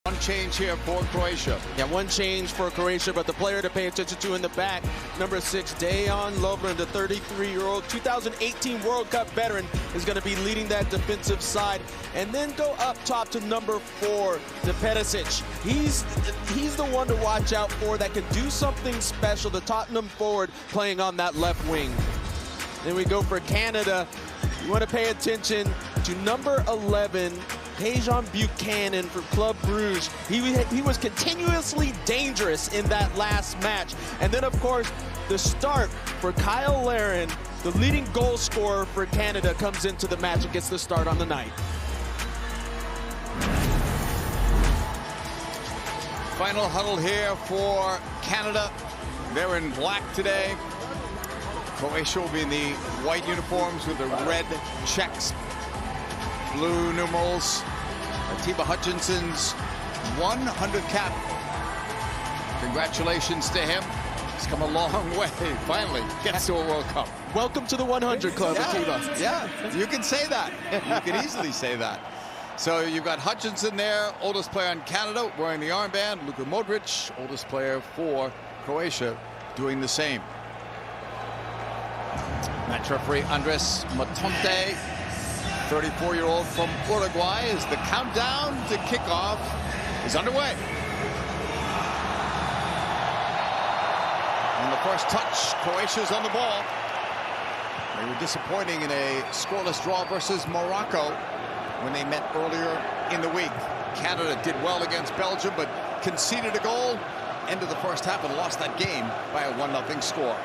One change here for Croatia. Yeah, one change for Croatia, but the player to pay attention to in the back, number 6, Dejan Lovren, the 33-year-old 2018 World Cup veteran, is going to be leading that defensive side. And then go up top to number 4, to Perisic. He's the one to watch out for that can do something special, the Tottenham forward playing on that left wing. Then we go for Canada. You want to pay attention to number 11, Dejan Buchanan from Club Brugge. He was continuously dangerous in that last match. And then, of course, the start for Kyle Larin, the leading goal scorer for Canada, comes into the match and gets the start on the night. Final huddle here for Canada. They're in black today. Croatia will be in the white uniforms with the red checks. Blue numerals. Atiba Hutchinson's 100th cap. Congratulations to him. He's come a long way. Finally gets to a World Cup. Welcome to the 100 Club, Atiba. Yeah, you can say that. You can easily say that. So you've got Hutchinson there, oldest player in Canada, wearing the armband. Luka Modric, oldest player for Croatia, doing the same. Match referee Andres Matonte, 34-year-old from Uruguay, as the countdown to kickoff is underway. And the first touch, Croatia's on the ball. They were disappointing in a scoreless draw versus Morocco when they met earlier in the week. Canada did well against Belgium, but conceded a goal, end of the first half, and lost that game by a 1-0 score.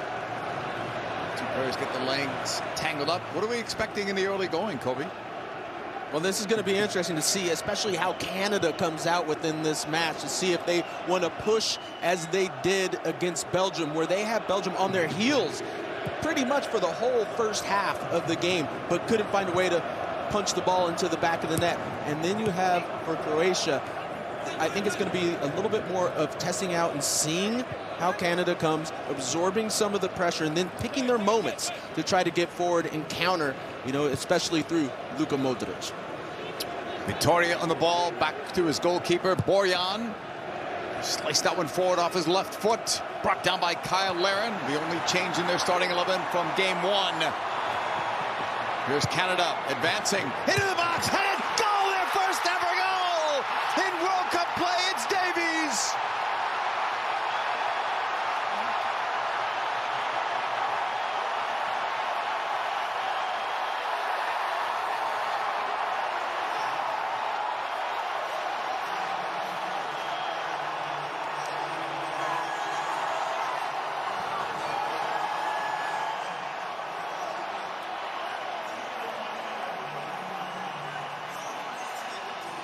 Two players get the legs tangled up. What are we expecting in the early going, Kobe? Well, this is going to be interesting to see, especially how Canada comes out within this match, to see if they want to push as they did against Belgium, where they have Belgium on their heels pretty much for the whole first half of the game, but couldn't find a way to punch the ball into the back of the net. And then you have, for Croatia, I think it's going to be a little bit more of testing out and seeing how Canada comes, absorbing some of the pressure, and then picking their moments to try to get forward and counter, you know, especially through Luka Modric. Victoria on the ball, back to his goalkeeper, Borjan. Sliced that one forward off his left foot. Brought down by Kyle Larin, the only change in their starting 11 from game 1. Here's Canada advancing into the box, headed, goal, their first ever goal in World Cup play. It's Davies.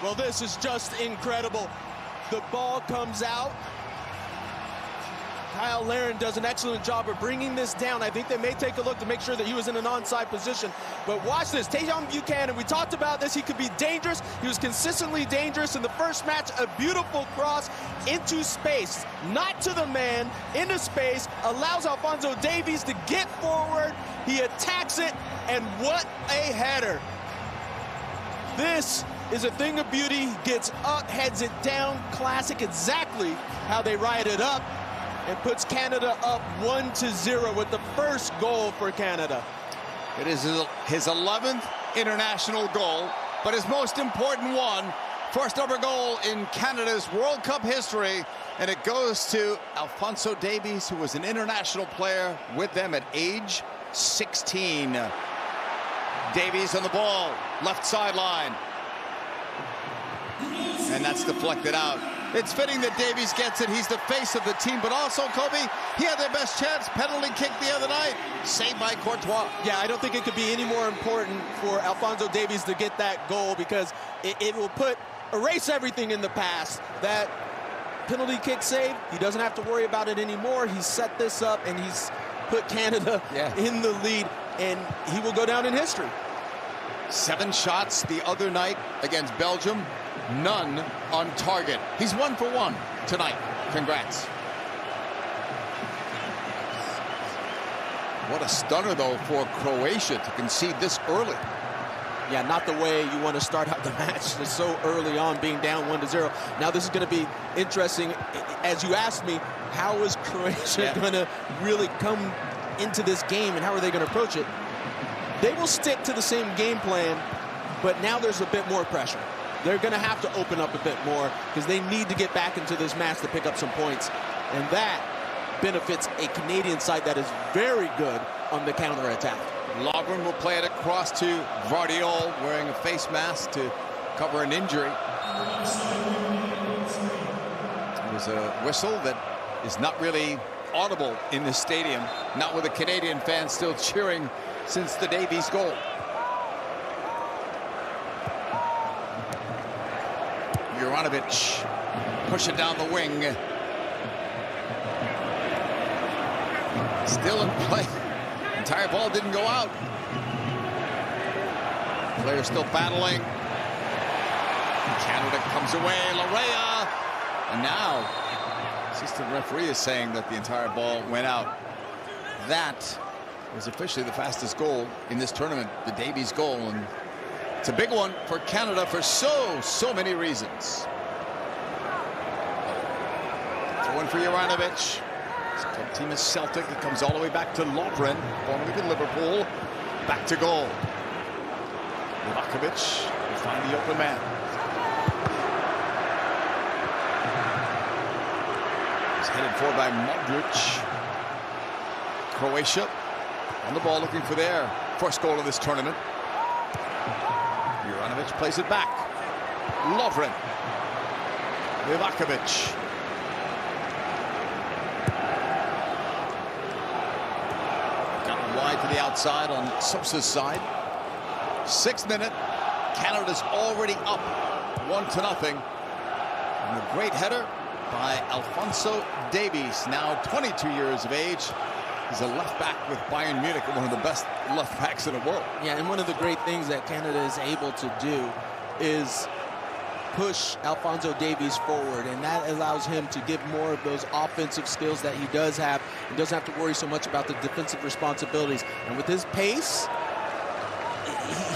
Well, this is just incredible. The ball comes out. Kyle Larin does an excellent job of bringing this down. I think they may take a look to make sure that he was in an onside position. But watch this, Dejan Buchanan, we talked about this, he could be dangerous. He was consistently dangerous in the first match. A beautiful cross into space, not to the man, into space, allows Alphonso Davies to get forward. He attacks it, and what a header. This is a thing of beauty. He gets up, heads it down. Classic, exactly how they ride it up, and puts Canada up 1-0 with the first goal for Canada. It is his 11th international goal, but his most important one. First ever goal in Canada's World Cup history, and it goes to Alphonso Davies, who was an international player with them at age 16. Davies on the ball, left sideline. And that's deflected out. It's fitting that Davies gets it. He's the face of the team, but also, Kobe, he had their best chance. Penalty kick the other night, saved by Courtois. Yeah, I don't think it could be any more important for Alphonso Davies to get that goal, because it will erase everything in the past. That penalty kick save, he doesn't have to worry about it anymore. He's set this up, and he's put Canada in the lead, and he will go down in history. 7 shots the other night against Belgium, none on target. He's 1 for 1 tonight. Congrats. What a stunner, though, for Croatia to concede this early. Yeah, not the way you want to start out the match so early on, being down 1-0. Now this is going to be interesting. As you asked me, how is Croatia going to really come into this game and how are they going to approach it? They will stick to the same game plan, but now there's a bit more pressure. They're going to have to open up a bit more because they need to get back into this match to pick up some points. And that benefits a Canadian side that is very good on the counterattack. Lovren will play it across to Vardiol, wearing a face mask to cover an injury. It was a whistle that is not really audible in the stadium, not with the Canadian fans still cheering since the Davies goal. Juranovic push it down the wing. Still in play. Entire ball didn't go out. Player still battling. Canada comes away. Larea. And now, assistant referee is saying that the entire ball went out. That was officially the fastest goal in this tournament, the Davies goal. And it's a big one for Canada for so many reasons. Throw in for Juranovic. Club team is Celtic. It comes all the way back to Lovren, formerly with Liverpool. Back to goal. Livakovic will find the open man. He's headed for by Modric. Croatia on the ball looking for their first goal of this tournament. Juranovic plays it back. Lovren. Livakovic. Wide to the outside on Sosa's side. 6th minute. Canada's already up 1-0. And a great header by Alphonso Davies, now 22 years of age. He's a left back with Bayern Munich, one of the best left backs in the world. Yeah, and one of the great things that Canada is able to do is push Alphonso Davies forward, and that allows him to give more of those offensive skills that he does have. He doesn't have to worry so much about the defensive responsibilities. And with his pace,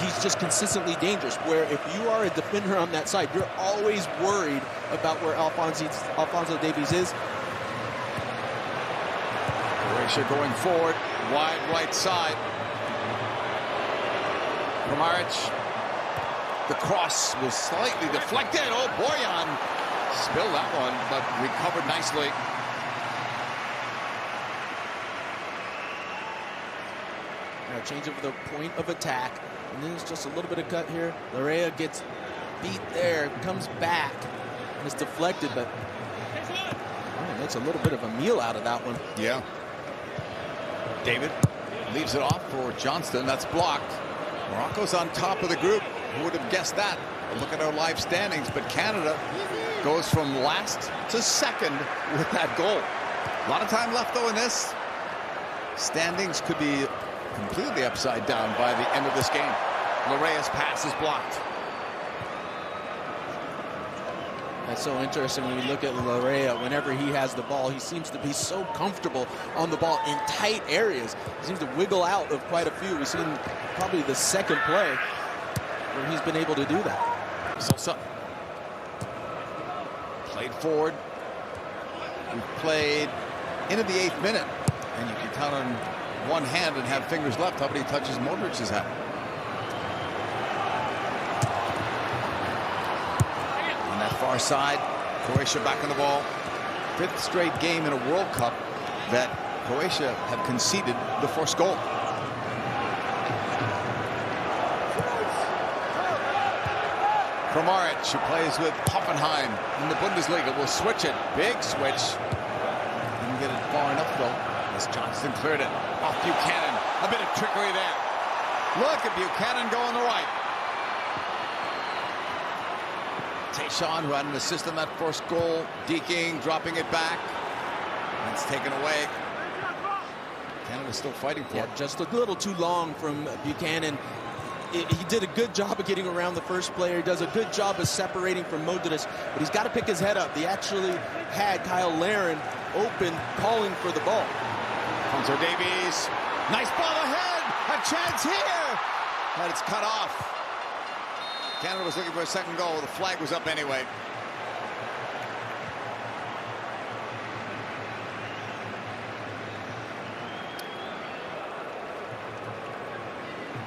he's just consistently dangerous, where if you are a defender on that side, you're always worried about where Alphonso Davies is. Croatia going forward, wide right side. Kramaric. The cross was slightly deflected. Oh, Boyan spilled that one, but recovered nicely. Change of the point of attack, and then it's just a little bit of cut here. Larea gets beat there, comes back, and it's deflected, but makes a little bit of a meal out of that one. Yeah. David leaves it off for Johnston. That's blocked. Morocco's on top of the group. Who would have guessed that? Look at our live standings, but Canada goes from last to second with that goal. A lot of time left, though, in this. Standings could be completely upside down by the end of this game. Larea's pass is blocked. That's so interesting when we look at Larea. Whenever he has the ball, he seems to be so comfortable on the ball in tight areas. He seems to wiggle out of quite a few. We've seen probably the second play where he's been able to do that. Sosa played forward. We've played into the 8th minute, and you can count on one hand and have fingers left how many touches Modric has had. On that far side, Croatia back on the ball. 5th straight game in a World Cup that Croatia have conceded the first goal. Kramaric, who plays with Hoffenheim in the Bundesliga, will switch it. Big switch. Didn't get it far enough, though, as Johnston cleared it off Buchanan. A bit of trickery there. Look at Buchanan go on the right. Tayshaun, who had an assist on that first goal, deking, dropping it back. That's taken away. Canada's still fighting for it. Just a little too long from Buchanan. He did a good job of getting around the first player. He does a good job of separating from Modric, but he's got to pick his head up. He actually had Kyle Larin open, calling for the ball. Alphonso Davies, nice ball ahead, a chance here, and it's cut off. Canada was looking for a second goal. The flag was up anyway.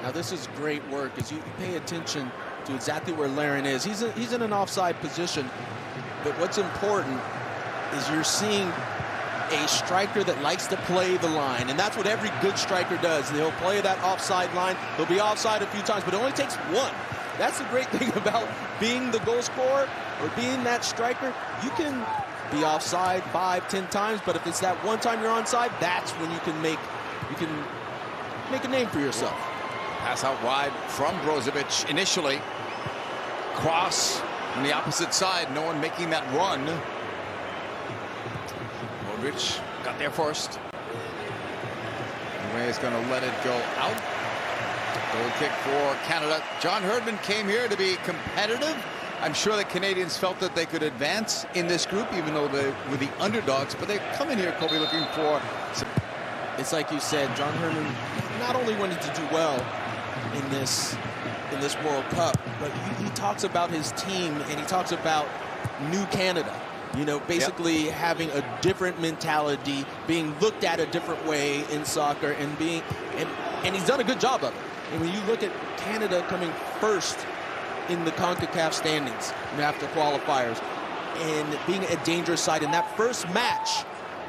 Now this is great work as you pay attention to exactly where Larin is. He's in an offside position, but what's important is you're seeing a striker that likes to play the line, and that's what every good striker does. They'll play that offside line. They'll be offside a few times, but it only takes one. That's the great thing about being the goal scorer or being that striker. You can be offside 5, 10 times, but if it's that one time you're onside, that's when you can make a name for yourself. Pass out wide from Brozovic initially. Cross on the opposite side. No one making that run. Modric got there first. Anyway, is going to let it go out. Goal kick for Canada. John Herdman came here to be competitive. I'm sure the Canadians felt that they could advance in this group, even though they were the underdogs. But they come in here, Kobe, looking for some. It's like you said, John Herdman not only wanted to do well in this World Cup, but he talks about his team and he talks about New Canada. You know, basically having a different mentality, being looked at a different way in soccer, and he's done a good job of it. And when you look at Canada coming first in the CONCACAF standings after qualifiers and being a dangerous side in that first match,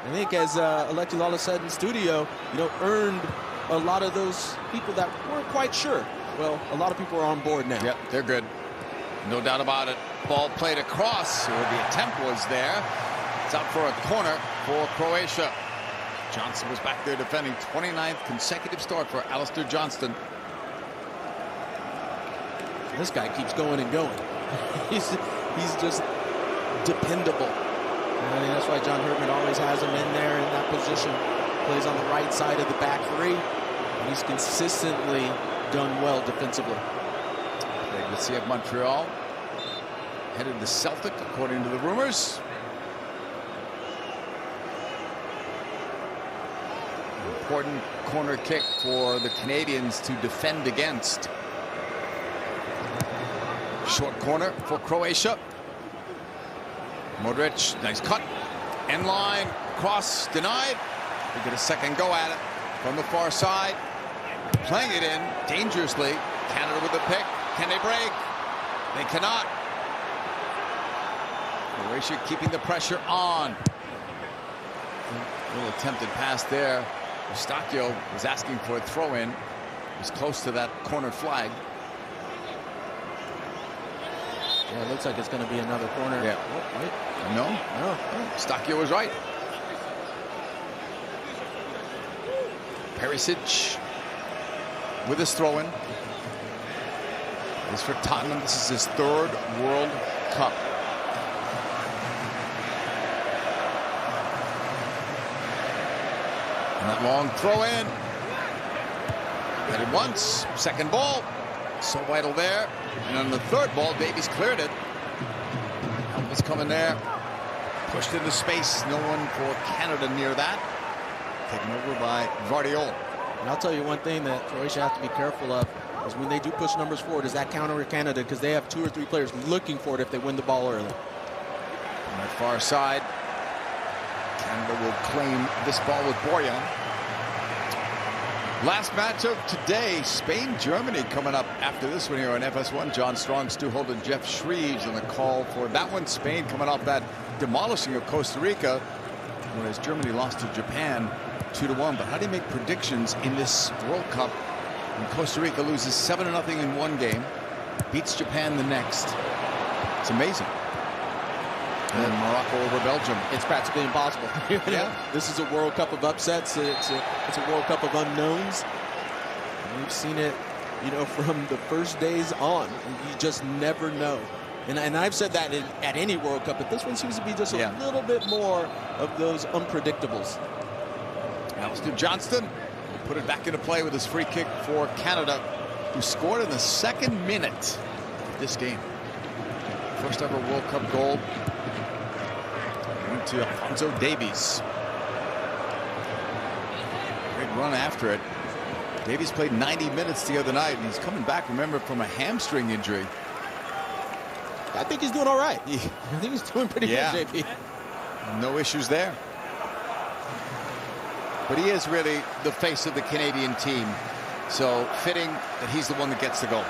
I think, as Alexi Lawless said in studio, you know, earned a lot of those people that weren't quite sure. Well, a lot of people are on board now. Yep, they're good. No doubt about it. Ball played across, or the attempt was there. It's out for a corner for Croatia. Johnson was back there defending. 29th consecutive start for Alistair Johnston. This guy keeps going and going. He's just dependable. I mean, that's why John Herdman always has him in there in that position. Plays on the right side of the back three. And he's consistently done well defensively. Let's see if Montreal headed to Celtic, according to the rumors. Important corner kick for the Canadians to defend against. Short corner for Croatia. Modric, nice cut. End line, cross denied. They get a second go at it from the far side. Playing it in dangerously. Canada with the pick. Can they break? They cannot. Croatia keeping the pressure on. A little attempted pass there. Eustachio was asking for a throw-in. Was close to that corner flag. Yeah, it looks like it's going to be another corner. Yeah. Oh, wait. No. Eustachio was right. Perisic with his throw-in. This is for Tottenham. This is his third World Cup. And that long throw-in. Headed once. Second ball. So vital there. And on the third ball, Davies cleared it. Help was coming there. Pushed into space. No one for Canada near that. Taken over by Vardiol. And I'll tell you one thing that Croatia has to be careful of is when they do push numbers forward, is that counter Canada, because they have 2 or 3 players looking for it if they win the ball early. On that far side, Canada will claim this ball with Borjan. Last match of today, Spain-Germany coming up after this one here on FS1. John Strong, Stu Holt, and Jeff Shreves on the call for that one. Spain coming off that demolishing of Costa Rica, whereas Germany lost to Japan 2-1. But how do you make predictions in this World Cup when Costa Rica loses 7-0 in one game, beats Japan the next? It's amazing. And then Morocco over Belgium. It's practically impossible. Yeah. This is a World Cup of upsets. It's a World Cup of unknowns. And we've seen it, you know, from the first days on. You just never know. And I've said that at any World Cup, but this one seems to be just a little bit more of those unpredictables. Alistair Johnston will put it back into play with his free kick for Canada, who scored in the 2nd minute of this game. First ever World Cup goal went to Alphonso Davies. Great run after it. Davies played 90 minutes the other night, and he's coming back, remember, from a hamstring injury. I think he's doing all right. I think he's doing pretty good, JP. No issues there. But he is really the face of the Canadian team. So fitting that he's the one that gets the goal.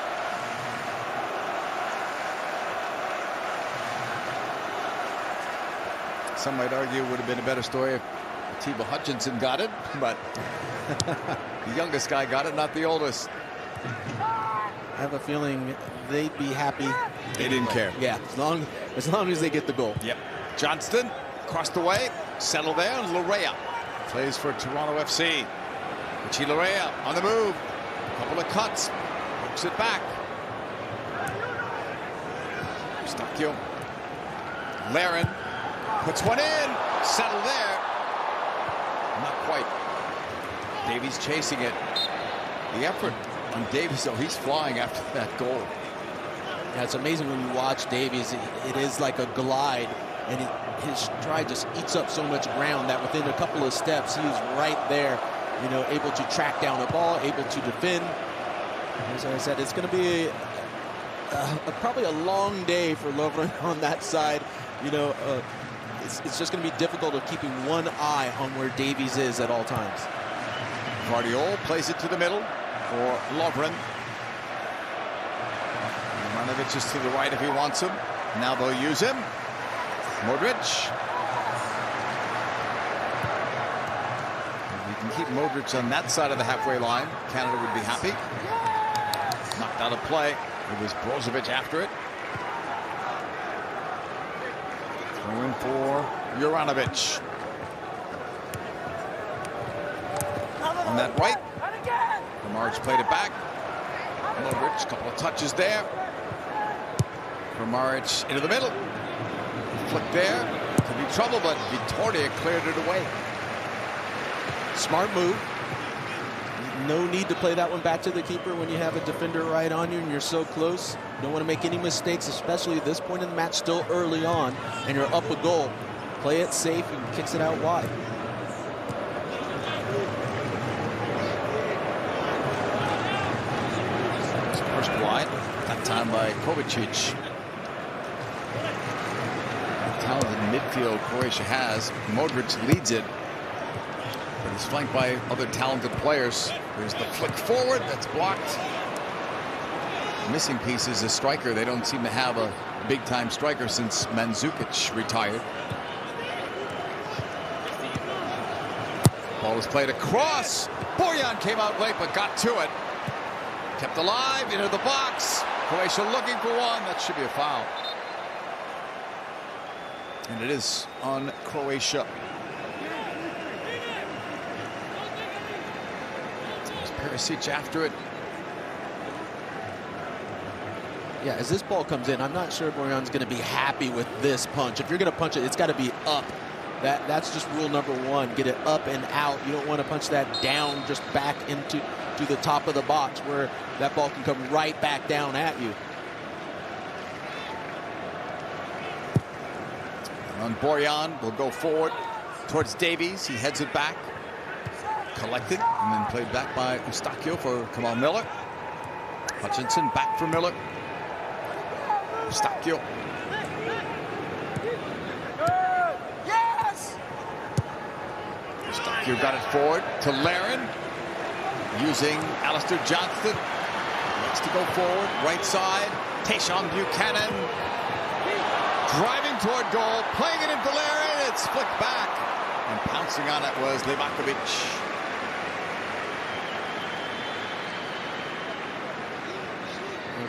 Some might argue it would have been a better story if Thibaut Hutchinson got it, but the youngest guy got it, not the oldest. I have a feeling they'd be happy. They didn't care. Yeah, as long as they get the goal. Yep. Johnston crossed away, settled there, and Larea plays for Toronto FC. Richie Larea on the move. A couple of cuts. Hooks it back. Eustachio. Laren puts one in. Settled there. Not quite. Davies chasing it. The effort on Davies, though, he's flying after that goal. Yeah, it's amazing when you watch Davies. It is like a glide, and his stride just eats up so much ground that within a couple of steps, he is right there, you know, able to track down a ball, able to defend. As I said, it's going to be probably a long day for Lovren on that side. You know, it's just going to be difficult of keeping one eye on where Davies is at all times. Guardiol plays it to the middle for Lovren. Ivanovic is to the right if he wants him. Now they'll use him. Modric. If we can keep Modric on that side of the halfway line, Canada would be happy. Knocked out of play. It was Brozovic after it. Throw in for Juranovic. On that right. Marge played it back. Modric, a couple of touches there. Marge into the middle. Flick there. Could be trouble, but Vittoria cleared it away. Smart move. No need to play that one back to the keeper when you have a defender right on you and you're so close. You don't want to make any mistakes, especially at this point in the match, still early on, and you're up a goal. Play it safe and kicks it out wide. First wide, that time by Kovacic. The talented midfield Croatia has. Modric leads it, but he's flanked by other talented players. There's the flick forward that's blocked. Missing piece is a striker. They don't seem to have a big-time striker since Mandzukic retired. Ball was played across. Borjan came out late but got to it. Kept alive into the box. Croatia looking for one. That should be a foul. And it is on Croatia. There's Perisic after it. Yeah, as this ball comes in, I'm not sure Borjan's going to be happy with this punch. If you're going to punch it, it's got to be up. That's just rule number one. Get it up and out. You don't want to punch that down just back into the top of the box where that ball can come right back down at you. On Borjan will go forward towards Davies. He heads it back. Collected and then played back by Eustachio for Kamal Miller. Hutchinson back for Miller. Eustachio. Eustachio got it forward to Laren. Using Alistair Johnston. Looks to go forward. Right side. Tayshaun Buchanan. Driving toward goal. Playing it into Laren. It's flicked back. And pouncing on it was Livakovic.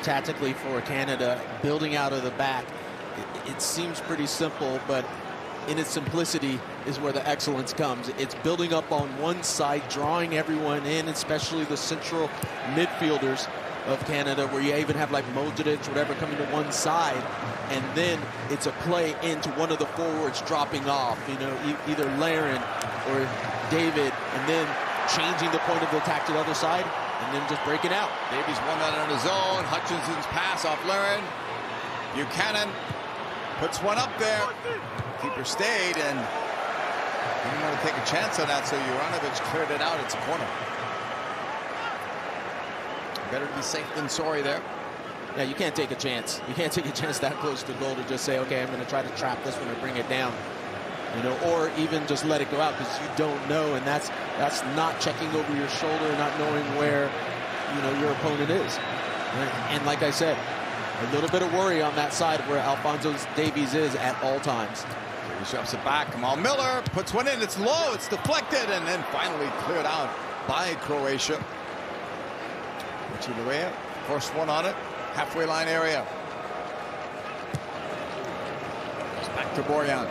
Tactically for Canada, building out of the back, it seems pretty simple, but in its simplicity is where the excellence comes. It's building up on one side, drawing everyone in, especially the central midfielders of Canada, where you even have like Modric, whatever, coming to one side, and then it's a play into one of the forwards dropping off, you know, either Laren or David, and then changing the point of attack to the other side, and then just breaking out. Davies won that on his own. Hutchinson's pass off Laren. Buchanan puts one up there. Keeper stayed and didn't want to take a chance on that, so Juranovic cleared it out. It's a corner. Better to be safe than sorry there. Yeah, you can't take a chance. You can't take a chance that close to goal to just say, okay, I'm going to try to trap this one or bring it down. You know, or even just let it go out because you don't know, and that's not checking over your shoulder, not knowing where, you know, your opponent is. And like I said, a little bit of worry on that side where Alphonso Davies is at all times. He shoves it back. Kamal Miller puts one in. It's low. It's deflected, and then finally cleared out by Croatia. Watchalong, first one on it, halfway line area. Goes back to Borjan.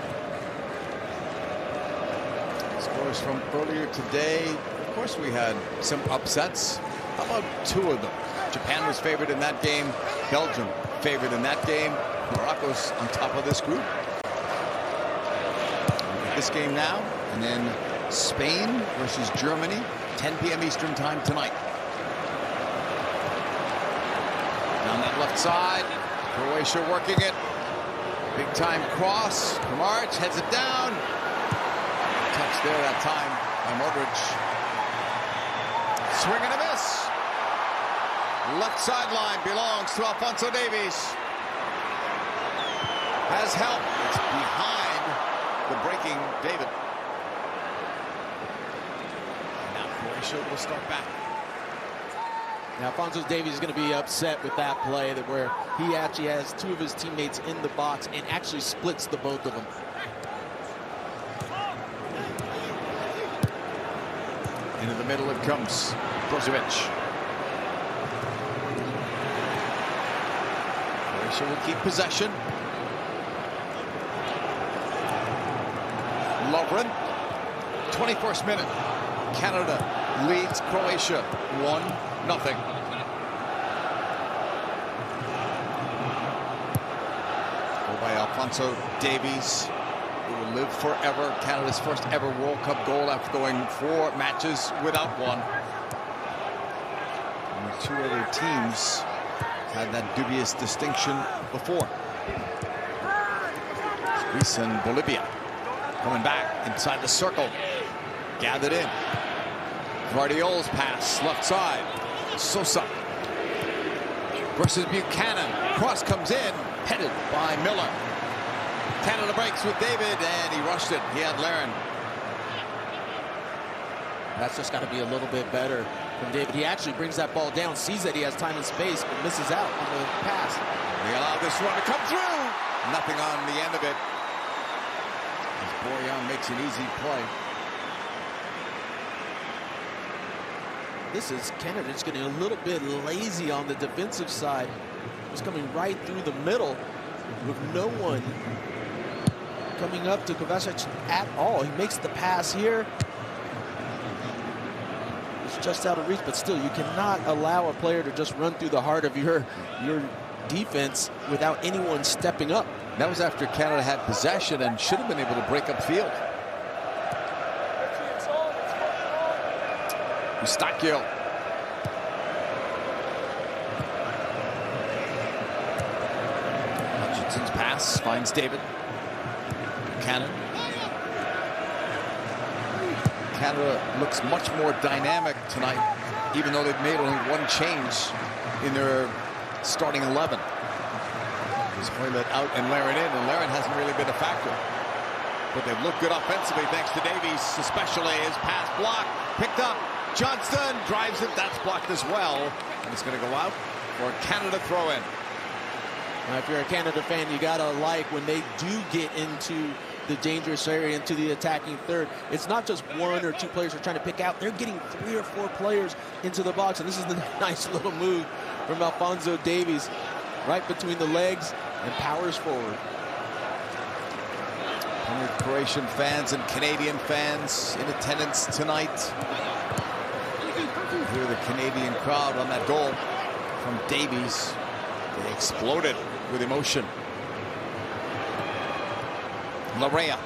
Scores from earlier today. Of course, we had some upsets. How about two of them? Japan was favored in that game. Belgium favored in that game. Morocco's on top of this group. This game now, and then Spain versus Germany, 10 p.m. Eastern time tonight. Down that left side, Croatia working it. Big time cross. March heads it down. Touch there that time by Modric. Swing and a miss. Left sideline belongs to Alphonso Davies. Has help. It's behind the breaking David. And now Croatia will start back. Now, Alphonso Davies is going to be upset with that play where he actually has two of his teammates in the box and actually splits the both of them. Into the middle it comes. Brozovic. Croatia will keep possession. Lovren. 21st minute. Canada leads Croatia 1-0. Goal by Alphonso Davies, who will live forever. Canada's first ever World Cup goal after going 4 matches without one. And the 2 other teams had that dubious distinction before. Greece and Bolivia coming back inside the circle. Gathered in. Guardiola's pass, left side. Sosa versus Buchanan. Cross comes in, headed by Miller. Canada breaks with David, and he rushed it. He had Laren. That's just got to be a little bit better from David. He actually brings that ball down, sees that he has time and space, but misses out on the pass. They allow this one to come through. Nothing on the end of it. As Borjan makes an easy play. This is Canada just getting a little bit lazy on the defensive side. He's coming right through the middle with no one coming up to Kovacic at all. He makes the pass here. It's just out of reach, but still, you cannot allow a player to just run through the heart of your defense without anyone stepping up. That was after Canada had possession and should have been able to break up field. Eustachio. Hutchinson's pass finds David. Canada looks much more dynamic tonight, even though they've made only one change in their starting 11. He's Hoylett out and Laren in, and Laren hasn't really been a factor. But they've looked good offensively thanks to Davies, especially his pass blocked, picked up. Johnston drives it, that's blocked as well. And it's going to go out for a Canada throw-in. Now, if you're a Canada fan, you gotta like when they do get into the dangerous area, into the attacking third. It's not just 1 or 2 players they're trying to pick out. They're getting 3 or 4 players into the box, and this is the nice little move from Alphonso Davies, right between the legs and powers forward. 100 Croatian fans and Canadian fans in attendance tonight. Hear the Canadian crowd on that goal from Davies. They exploded with emotion. Larea.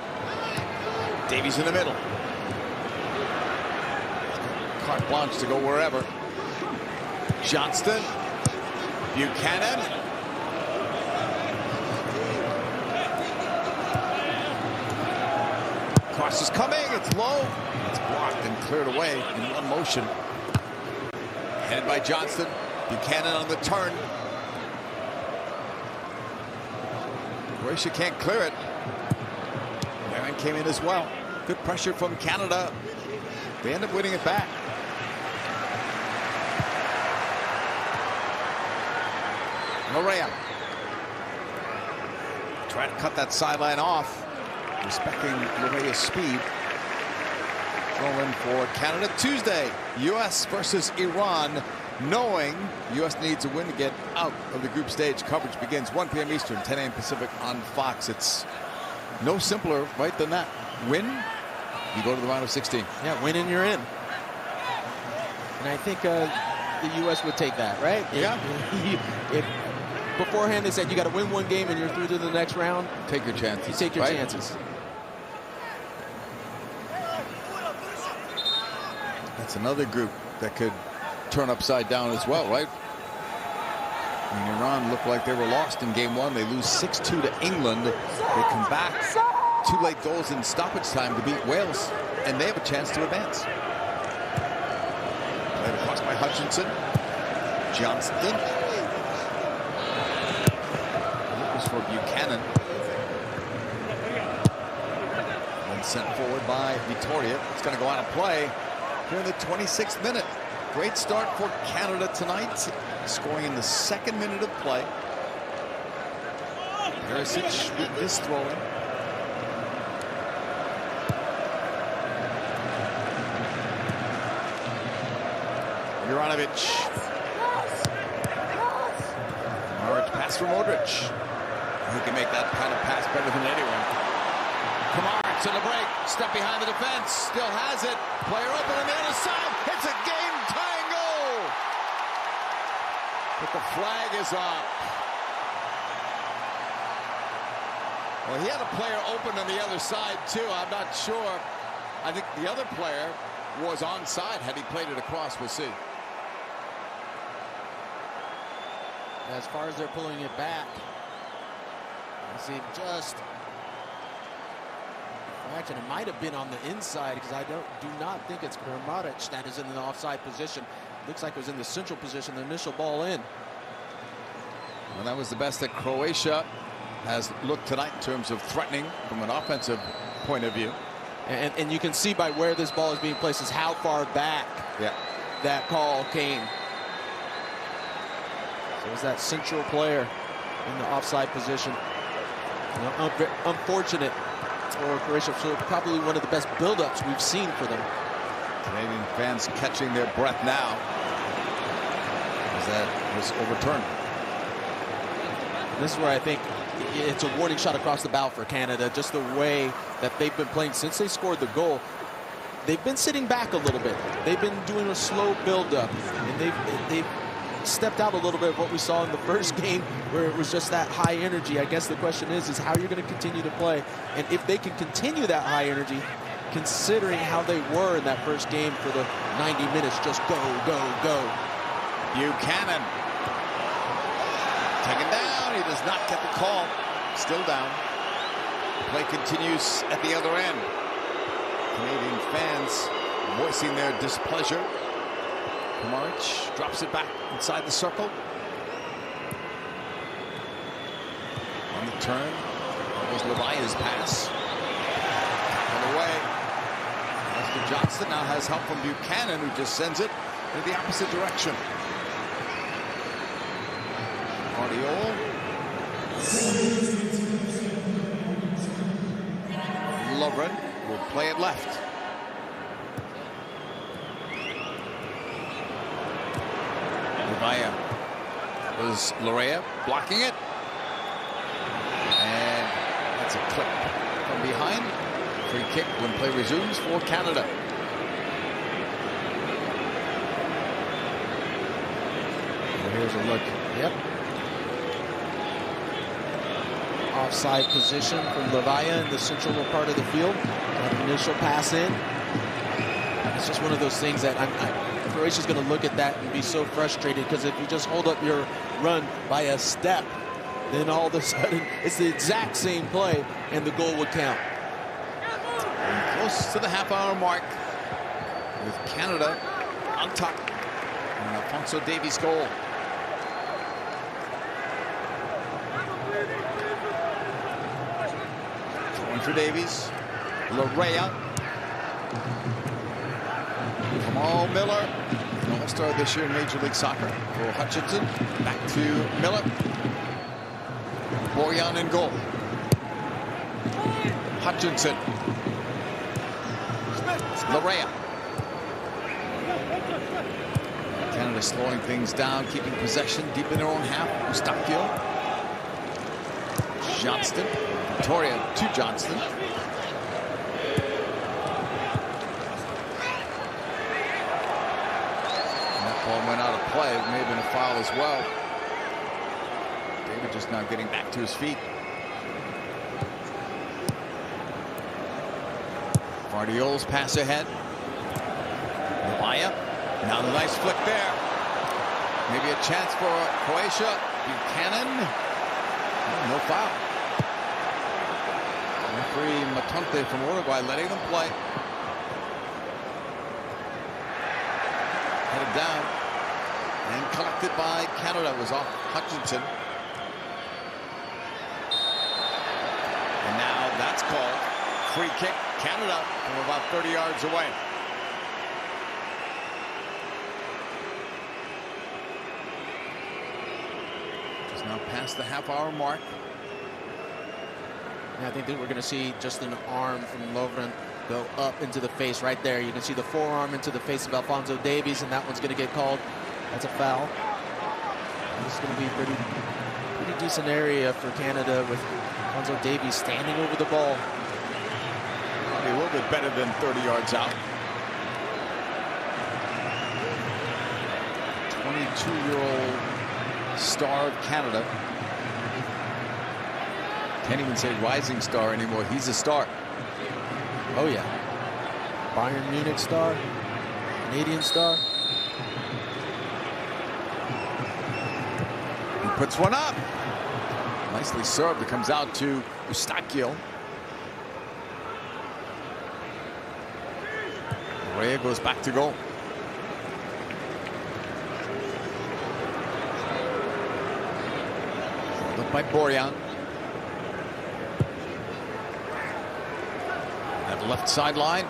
Davies in the middle. Carte blanche to go wherever. Johnston. Buchanan. Cross is coming. It's low. It's blocked and cleared away in one motion. Headed by Johnston. Buchanan on the turn. Croatia can't clear it. Aaron came in as well. Good pressure from Canada. They end up winning it back. Lorea. Try to cut that sideline off, respecting Lorea's speed. Throw-in for Canada Tuesday. U.S. versus Iran, knowing U.S. needs a win to get out of the group stage. Coverage begins 1 p.m. Eastern, 10 a.m. Pacific on Fox. It's no simpler, right, than that. Win, you go to the round of 16. Yeah, win and you're in. And I think the U.S. would take that, right? Yeah. If beforehand they said you got to win one game and you're through to the next round, take your chances. You take your right? chances. That's another group that could turn upside down as well, right? I mean, Iran looked like they were lost in game one. They lose 6-2 to England. They come back. 2 late goals in stoppage time to beat Wales, and they have a chance to advance. Played across by Hutchinson. Johnston. That was for Buchanan. And sent forward by Vitoria. It's going to go out of play here in the 26th minute. Great start for Canada tonight, scoring in the 2nd minute of play. Perisic with this throw-in. Juranovic. Marich pass from Modric. Who can make that kind of pass better than anyone? Kamaric to the break. Step behind the defense. Still has it. Player open on the other side. It's a game-tying goal. But the flag is up. Well, he had a player open on the other side, too. I'm not sure. I think the other player was onside had he played it across. We'll see. As far as they're pulling it back, I see just action. It might have been on the inside because I do not think it's Kamaric that is in the offside position. Looks like it was in the central position, the initial ball in. Well, that was the best that Croatia has looked tonight in terms of threatening from an offensive point of view. And you can see by where this ball is being placed is how far back that call came. So it was that central player in the offside position. You know, unfortunate for Croatia. So probably one of the best buildups we've seen for them. Canadian fans catching their breath now as that was overturned. This is where I think it's a warning shot across the bow for Canada. Just the way that they've been playing since they scored the goal. They've been sitting back a little bit. They've been doing a slow buildup, and they've stepped out a little bit of what we saw in the first game, where it was just that high energy. I guess the question is how you're going to continue to play, and if they can continue that high energy, considering how they were in that first game for the 90 minutes, just go, go, go. Buchanan taken down. He does not get the call. Still down. Play continues at the other end. Canadian fans voicing their displeasure. Kamaric drops it back inside the circle. On the turn, that was Levia's pass. And away. Lester Johnston now has help from Buchanan, who just sends it in the opposite direction. Guardiola. Lovren will play it left. Levia. That was Lorea blocking it. And that's a clip from behind. Free kick when play resumes for Canada. And here's a look. Yep. Offside position from Levia in the central part of the field. That initial pass in. It's just one of those things that Croatia's going to look at that and be so frustrated, because if you just hold up your run by a step, then all of a sudden it's the exact same play and the goal would count. And close to the half-hour mark with Canada on top. And Alphonso Davies' goal. Waiting for Davies. Larea. Kamal Miller, an all-star this year in Major League Soccer. For Hutchinson. Back to Miller. Borjan in goal. Hutchinson. Larea. Canada slowing things down, keeping possession deep in their own half. Eustachio. Johnston. Victoria to Johnston. And that ball went out of play. It may have been a foul as well. David just now getting back to his feet. Guardiola's pass ahead. Levaya. Now the nice flick there. Maybe a chance for Croatia. Buchanan. No foul. Referee Matonte from Uruguay letting them play. Headed down. And collected by Canada. It was off Hutchinson. And now that's called. Free kick. Canada from about 30 yards away. Just now past the half-hour mark. And I think that we're going to see just an arm from Lovren go up into the face right there. You can see the forearm into the face of Alphonso Davies, and that one's going to get called. That's a foul. This is going to be a pretty decent area for Canada with Alphonso Davies standing over the ball. A little bit better than 30 yards out. 22-year-old star of Canada. Can't even say rising star anymore. He's a star. Oh, yeah. Bayern Munich star. Canadian star. He puts one up. Nicely served. It comes out to Eustachio. Rea goes back to goal. Looked by Borjan. At the left sideline.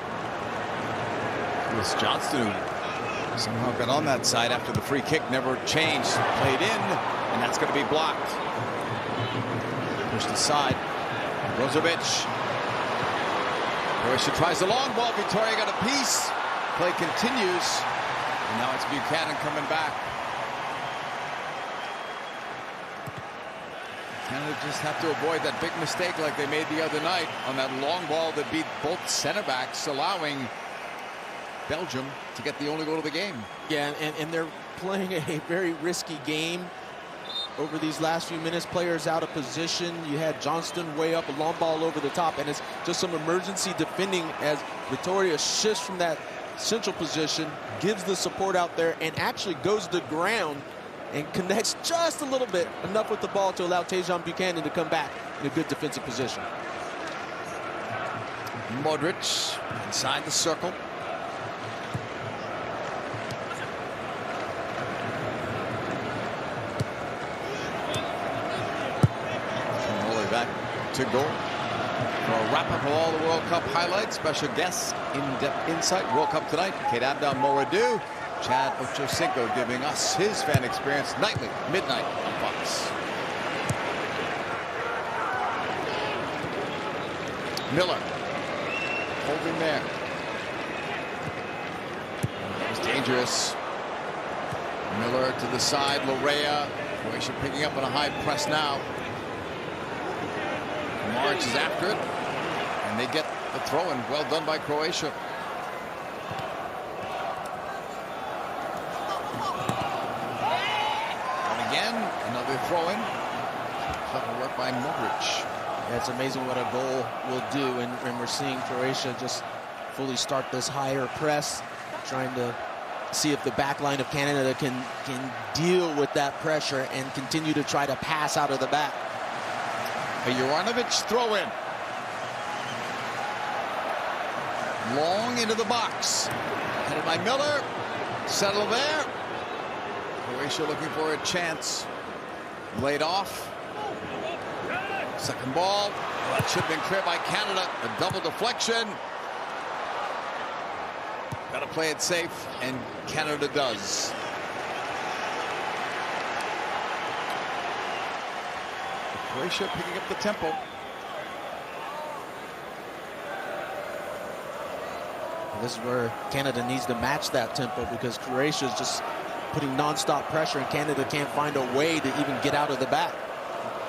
It was Johnston who somehow got on that side after the free kick. Never changed. Played in, and that's going to be blocked. Pushed aside. Brozovic. Croatia tries the long ball. Victoria got a piece. Play continues. And now it's Buchanan coming back. Canada just have to avoid that big mistake like they made the other night on that long ball that beat both center backs, allowing Belgium to get the only goal of the game. Yeah, and they're playing a very risky game over these last few minutes. Players out of position. You had Johnston way up, a long ball over the top, and it's just some emergency defending as Victoria shifts from that central position, gives the support out there, and actually goes to the ground and connects just a little bit, enough with the ball to allow Tajon Buchanan to come back in a good defensive position. Modric inside the circle. Back to goal. For a wrap-up of all the World Cup highlights, special guests, in-depth insight, World Cup tonight, Kate Abdal Moradou, Chad Ochocinco giving us his fan experience nightly, midnight on Fox. Miller, holding there. That was dangerous. Miller to the side, Larea. Croatia picking up on a high press now. March is after it, and they get the throw-in. Well done by Croatia. And again, another throw-in. Clever work by Modric. Yeah, it's amazing what a goal will do, and we're seeing Croatia just fully start this higher press, trying to see if the back line of Canada can deal with that pressure and continue to try to pass out of the back. A Juranovic throw-in. Long into the box. Headed by Miller. Settle there. Croatia looking for a chance. Laid off. Second ball. That should have been cleared by Canada. A double deflection. Got to play it safe, and Canada does. Croatia picking up the tempo. This is where Canada needs to match that tempo, because Croatia is just putting non-stop pressure, and Canada can't find a way to even get out of the back.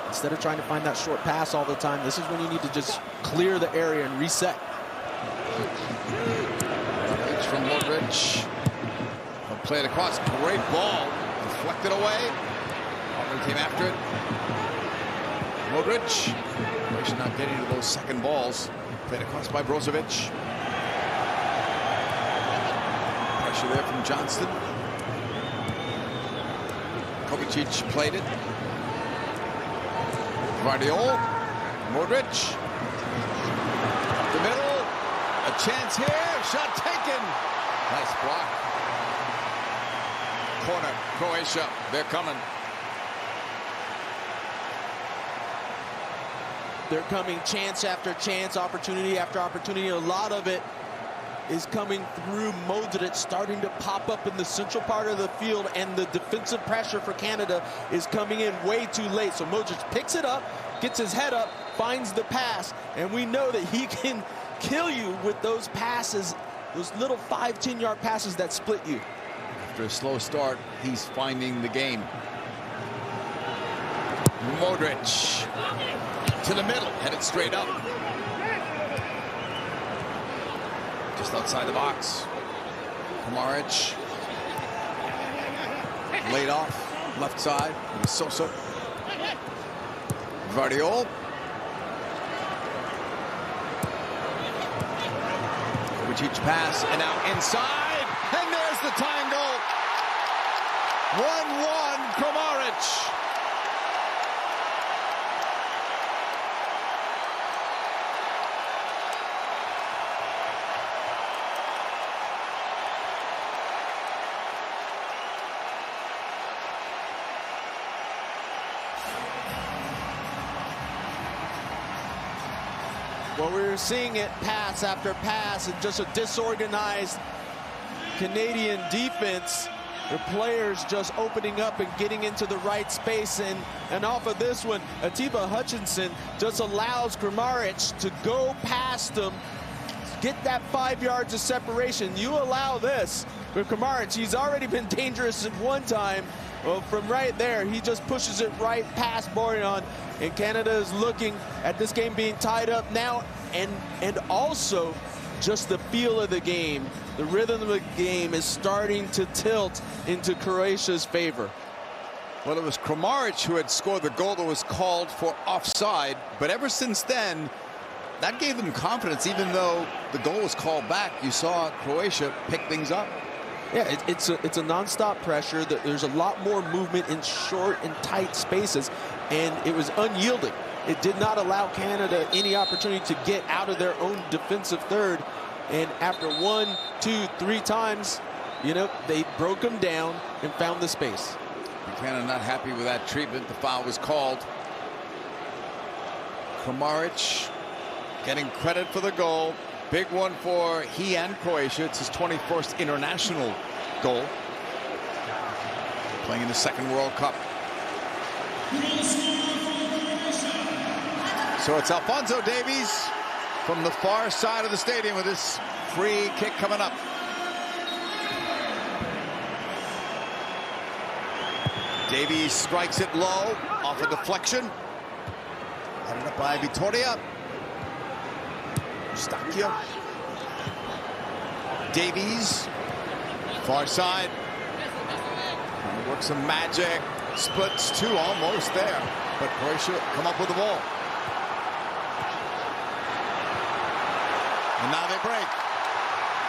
Instead of trying to find that short pass all the time, this is when you need to just clear the area and reset. It's from Modric. He'll play it across. Great ball. Deflected away. Auburn came after it. Modric. Croatia not getting to those second balls. Played across by Brozovic. Pressure there from Johnston. Kovacic played it. Guardiol. Modric. Up the middle. A chance here. Shot taken. Nice block. Corner. Croatia. They're coming. They're coming chance after chance, opportunity after opportunity. A lot of it is coming through Modric, starting to pop up in the central part of the field, and the defensive pressure for Canada is coming in way too late. So Modric picks it up, gets his head up, finds the pass, and we know that he can kill you with those passes, those little 5-10 yard passes that split you. After a slow start, he's finding the game. Modric to the middle, headed straight up. Just outside the box. Kramaric laid off, left side. It was Sosa. Guardiol. Kovacic pass, and now inside, and there's the tying goal. 1-1, Kramaric. Well, we're seeing it pass after pass, and just a disorganized Canadian defense. The players just opening up and getting into the right space, and off of this one, Atiba Hutchinson just allows Kramaric to go past him, get that 5 yards of separation. You allow this with Kramaric. He's already been dangerous at one time. Well, from right there, he just pushes it right past Borjan, and Canada is looking at this game being tied up now, and also just the feel of the game, the rhythm of the game is starting to tilt into Croatia's favor. Well, it was Kramaric who had scored the goal that was called for offside, but ever since then, that gave them confidence. Even though the goal was called back, you saw Croatia pick things up. Yeah, it's a non-stop pressure. There's a lot more movement in short and tight spaces, and it was unyielding. It did not allow Canada any opportunity to get out of their own defensive third. And after 1, 2, 3 times, you know, they broke them down and found the space. Canada not happy with that treatment. The foul was called. Kramaric getting credit for the goal. Big one for he and Croatia. It's his 21st international goal. Playing in the second World Cup. So it's Alphonso Davies from the far side of the stadium with this free kick coming up. Davies strikes it low off a deflection. Headed up by Vitoria. Stacchio. Davies. Far side. Trying to work some magic. Splits two, almost there. But Croatia come up with the ball. And now they break.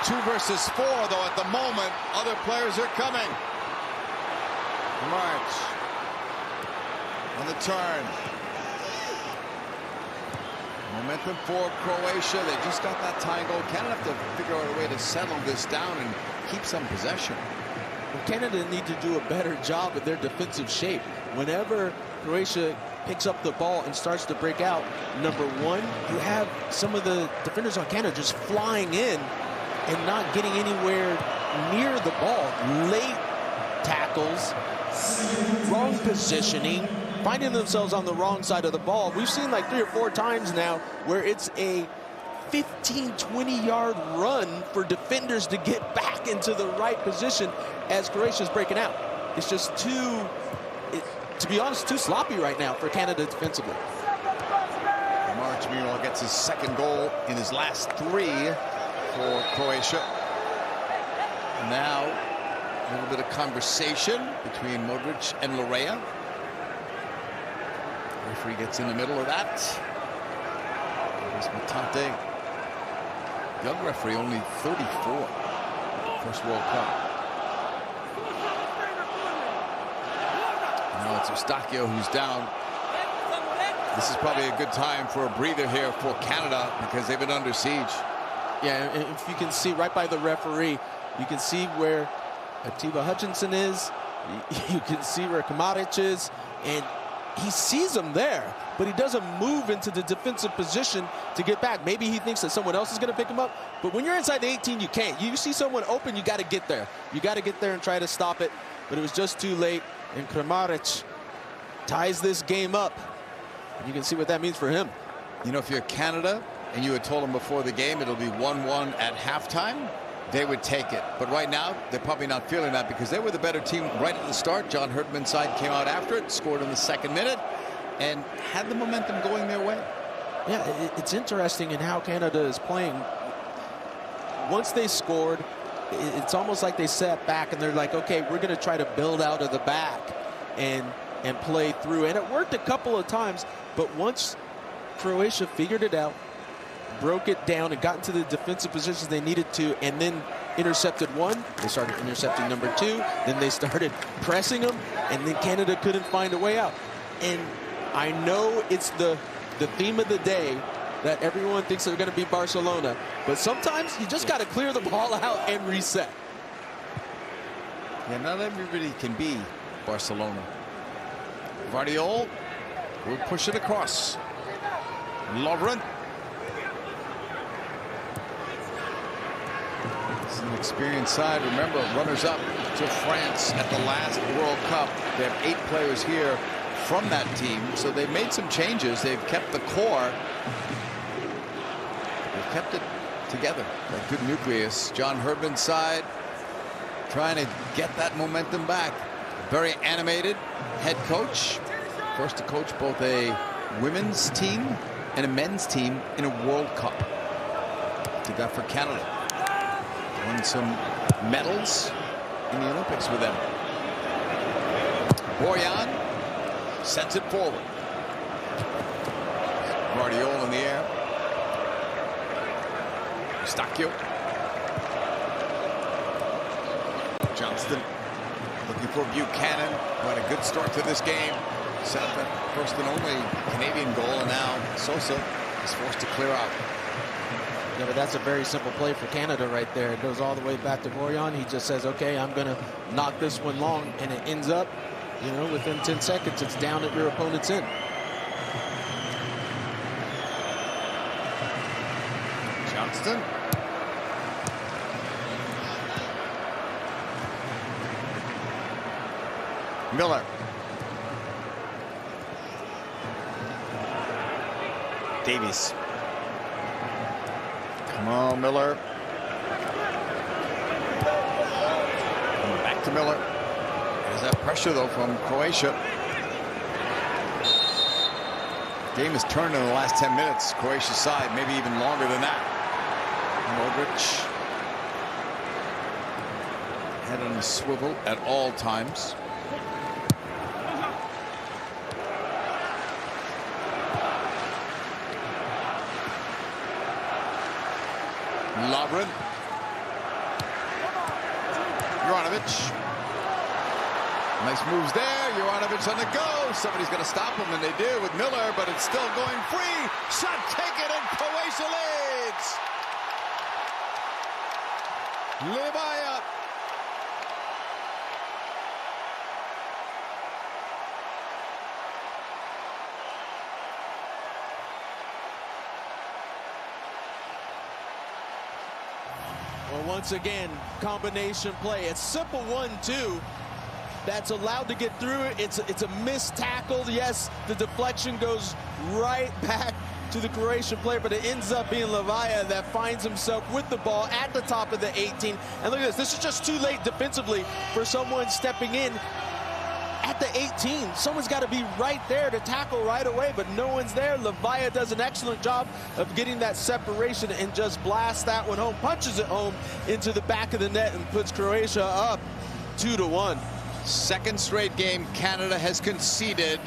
2 versus 4, though, at the moment. Other players are coming. March. On the turn. Momentum for Croatia. They just got that tying goal. Canada have to figure out a way to settle this down and keep some possession. Well, Canada need to do a better job with their defensive shape. Whenever Croatia picks up the ball and starts to break out, number one, you have some of the defenders on Canada just flying in and not getting anywhere near the ball. Late tackles, wrong positioning, finding themselves on the wrong side of the ball. We've seen like 3 or 4 times now where it's a 15, 20-yard run for defenders to get back into the right position as Croatia's breaking out. It's just to be honest, too sloppy right now for Canada defensively. March gets his second goal in his last 3 for Croatia. Now, a little bit of conversation between Modric and Larea. Referee gets in the middle of that. There's Matante. Young referee, only 34. First World Cup. Now it's Eustachio who's down. This is probably a good time for a breather here for Canada because they've been under siege. Yeah, and if you can see right by the referee, you can see where Atiba Hutchinson is. You can see where Kramaric is, and he sees him there, but he doesn't move into the defensive position to get back. Maybe he thinks that someone else is going to pick him up, but when you're inside the 18, you can't. You see someone open, you got to get there. You got to get there and try to stop it, but it was just too late, and Kramaric ties this game up. And you can see what that means for him. You know, if you're Canada and you had told them before the game it'll be 1-1 at halftime, they would take it. But right now, they're probably not feeling that because they were the better team right at the start. John Herdman's side came out after it, scored in the 2nd minute, and had the momentum going their way. Yeah, it's interesting in how Canada is playing. Once they scored, it's almost like they sat back and they're like, okay, we're going to try to build out of the back and play through. And it worked a couple of times, but once Croatia figured it out, broke it down and got into the defensive positions they needed to, and then intercepted one, they started intercepting number 2, then they started pressing them, and then Canada couldn't find a way out. And I know it's the theme of the day that everyone thinks they're going to beat Barcelona, but sometimes you just got to clear the ball out and reset. Yeah, not everybody can be Barcelona. Vardiol will push it across. Lovren. It's an experienced side. Remember, runners-up to France at the last World Cup. They have 8 players here from that team, so they've made some changes. They've kept the core. They've kept it together. That good nucleus. John Herdman's side trying to get that momentum back. Very animated head coach. First to coach both a women's team and a men's team in a World Cup. Did that for Canada. Won some medals in the Olympics with them. Boyan sends it forward. Guardiola in the air. Eustachio. Johnston looking for Buchanan, who had a good start to this game. Set up that first and only Canadian goal, and now Sosa is forced to clear out. Yeah, but that's a very simple play for Canada right there. It goes all the way back to Boyan. He just says, okay, I'm going to knock this one long, and it ends up, you know, within 10 seconds, it's down at your opponent's end. Johnston. Miller. Davies. Come on, Miller. Back to Miller. There's that pressure, though, from Croatia. Game has turned in the last 10 minutes. Croatia's side, maybe even longer than that. Modric. Head on a swivel at all times. Lovren. Juranovic. Nice moves there. Juranovic on the go. Somebody's going to stop him, and they do with Miller, but it's still going free. Shot taken, and Croatia leads. Livaja. Well, once again, combination play. It's simple 1-2 that's allowed to get through it. It's a missed tackle. Yes, the deflection goes right back to the Croatian player, but it ends up being Lavaya that finds himself with the ball at the top of the 18. And look at this. This is just too late defensively for someone stepping in at the 18. Someone's got to be right there to tackle right away, but no one's there. Lavaya does an excellent job of getting that separation and just blasts that one home, punches it home into the back of the net and puts Croatia up 2-1. Second straight game Canada has conceded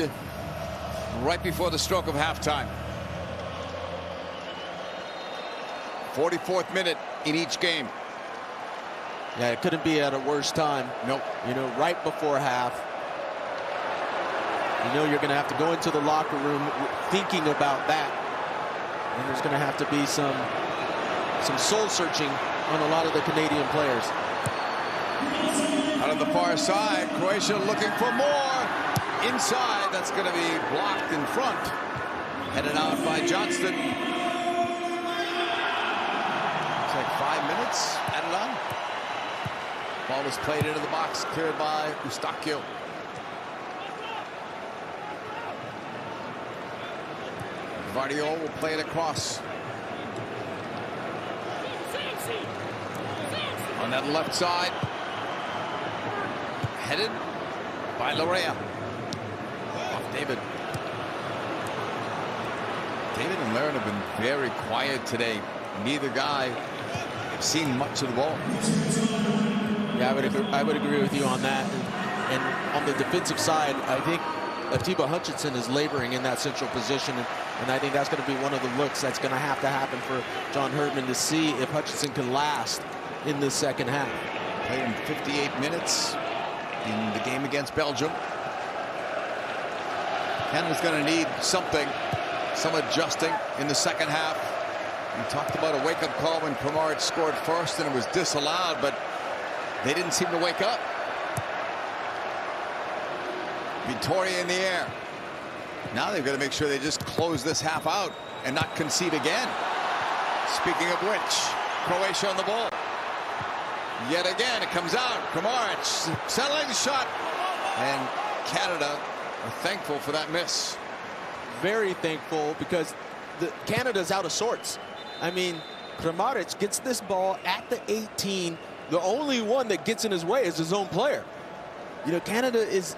right before the stroke of halftime. 44th minute in each game. Yeah, it couldn't be at a worse time. Nope. You know, right before half. You know you're going to have to go into the locker room thinking about that. And there's going to have to be some soul searching on a lot of the Canadian players. Out of the far side, Croatia looking for more. Inside, that's going to be blocked in front. Headed out by Johnston. Looks like 5 minutes added on. Ball was played into the box, cleared by Eustachio. Vardiol will play it across. On that left side. Headed by Larea. Off David. David and Laren have been very quiet today. Neither guy have seen much of the ball. Yeah, I would agree with you on that. And on the defensive side, I think Atiba Hutchinson is laboring in that central position, and I think that's going to be one of the looks that's going to happen for John Herdman to see if Hutchinson can last in this second half. Played in 58 minutes in the game against Belgium. Canada's going to need something, some adjusting in the second half. We talked about a wake-up call when Kramaric scored first, and it was disallowed, but they didn't seem to wake up. Vittoria in the air. Now they've got to make sure they just close this half out and not concede again. Speaking of which, Croatia on the ball. Yet again, it comes out. Kramaric settling the shot. And Canada are thankful for that miss. Very thankful, because Canada's out of sorts. I mean, Kramaric gets this ball at the 18. The only one that gets in his way is his own player. You know, Canada is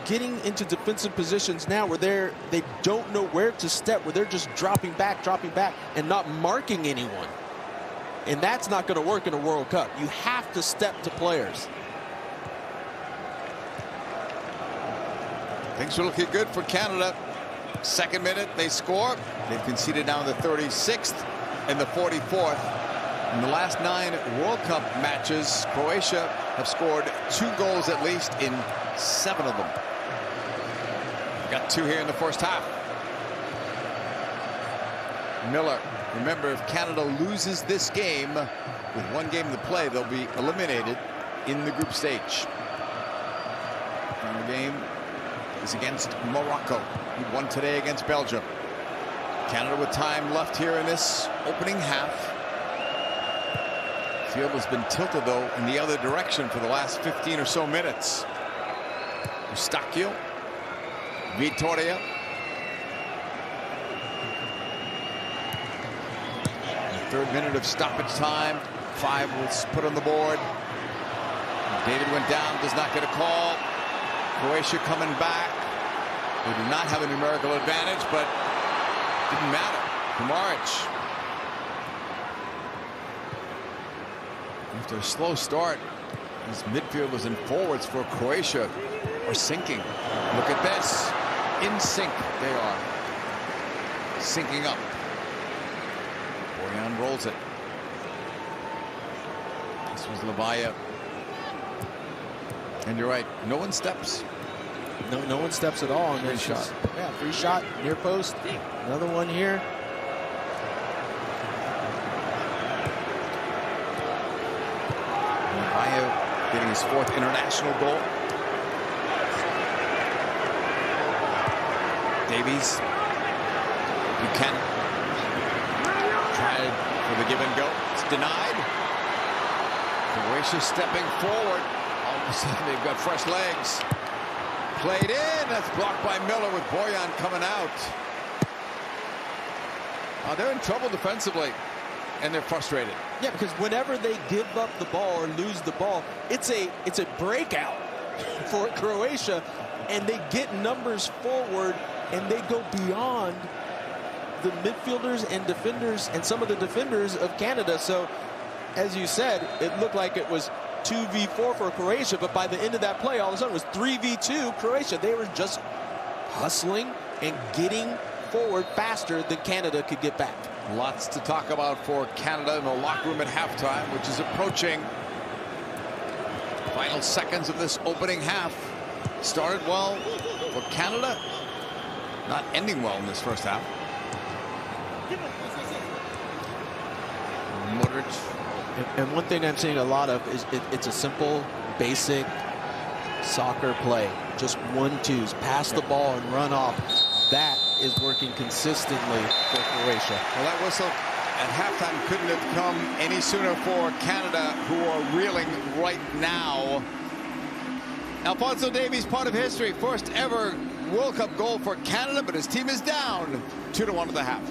getting into defensive positions now where they don't know where to step, where they're just dropping back, and not marking anyone. And that's not going to work in a World Cup. You have to step to players. Things are looking good for Canada. Second minute, they score. They've conceded now in the 36th and the 44th. In the last 9 World Cup matches, Croatia have scored 2 goals at least in 7 of them. Got 2 here in the first half. Miller. Remember, if Canada loses this game with 1 game to play, they'll be eliminated in the group stage. Final game is against Morocco, who won today against Belgium. Canada with time left here in this opening half. Field has been tilted, though, in the other direction for the last 15 or so minutes. Eustachio. Vittoria. The 3rd minute of stoppage time. 5 was put on the board. David went down, does not get a call. Croatia coming back. They do not have a numerical advantage, but didn't matter. Kramaric. After a slow start, these midfielders and forwards for Croatia are sinking. Look at this. In sync they are. Sinking up. Boyan rolls it. This was Lavaya. And you're right, no one steps. No one steps at all. Free shot. Yeah, free shot, near post. Another one here. Lavaya getting his 4th international goal. Davies. Buchanan. Tried for the give and go. It's denied. Croatia stepping forward. All of a sudden they've got fresh legs. Played in. That's blocked by Miller with Boyan coming out. They're in trouble defensively, and they're frustrated. Yeah, because whenever they give up the ball or lose the ball, it's a breakout for Croatia, and they get numbers forward, and they go beyond the midfielders and defenders and some of the defenders of Canada. So, as you said, it looked like it was 2v4 for Croatia, but by the end of that play, all of a sudden it was 3v2 Croatia. They were just hustling and getting forward faster than Canada could get back. Lots to talk about for Canada in the locker room at halftime, which is approaching. Final seconds of this opening half. Started well for Canada, not ending well in this first half. Modric. And one thing I'm seeing a lot of is it's a simple, basic soccer play. Just 1-2s, pass the ball and run off. That is working consistently for Croatia. Well, that whistle at halftime couldn't have come any sooner for Canada, who are reeling right now. Alphonso Davies, part of history. First ever World Cup goal for Canada, but his team is down 2-1 at the half.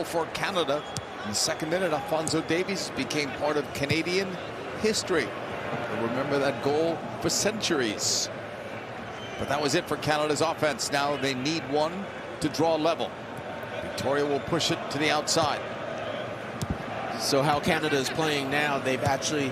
For Canada. In the second minute, Alphonso Davies became part of Canadian history. We'll remember that goal for centuries. But that was it for Canada's offense. Now they need one to draw level. Victoria will push it to the outside. So how Canada is playing now, they've actually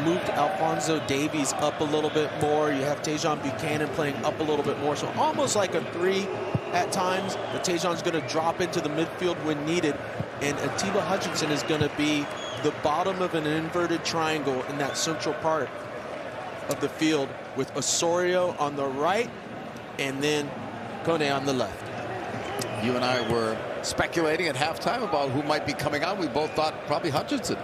moved Alphonso Davies up a little bit more. You have Tajon Buchanan playing up a little bit more. So almost like a 3 at times. But Tajon's going to drop into the midfield when needed. And Atiba Hutchinson is going to be the bottom of an inverted triangle in that central part of the field, with Osorio on the right and then Kone on the left. You and I were speculating at halftime about who might be coming out. We both thought probably Hutchinson.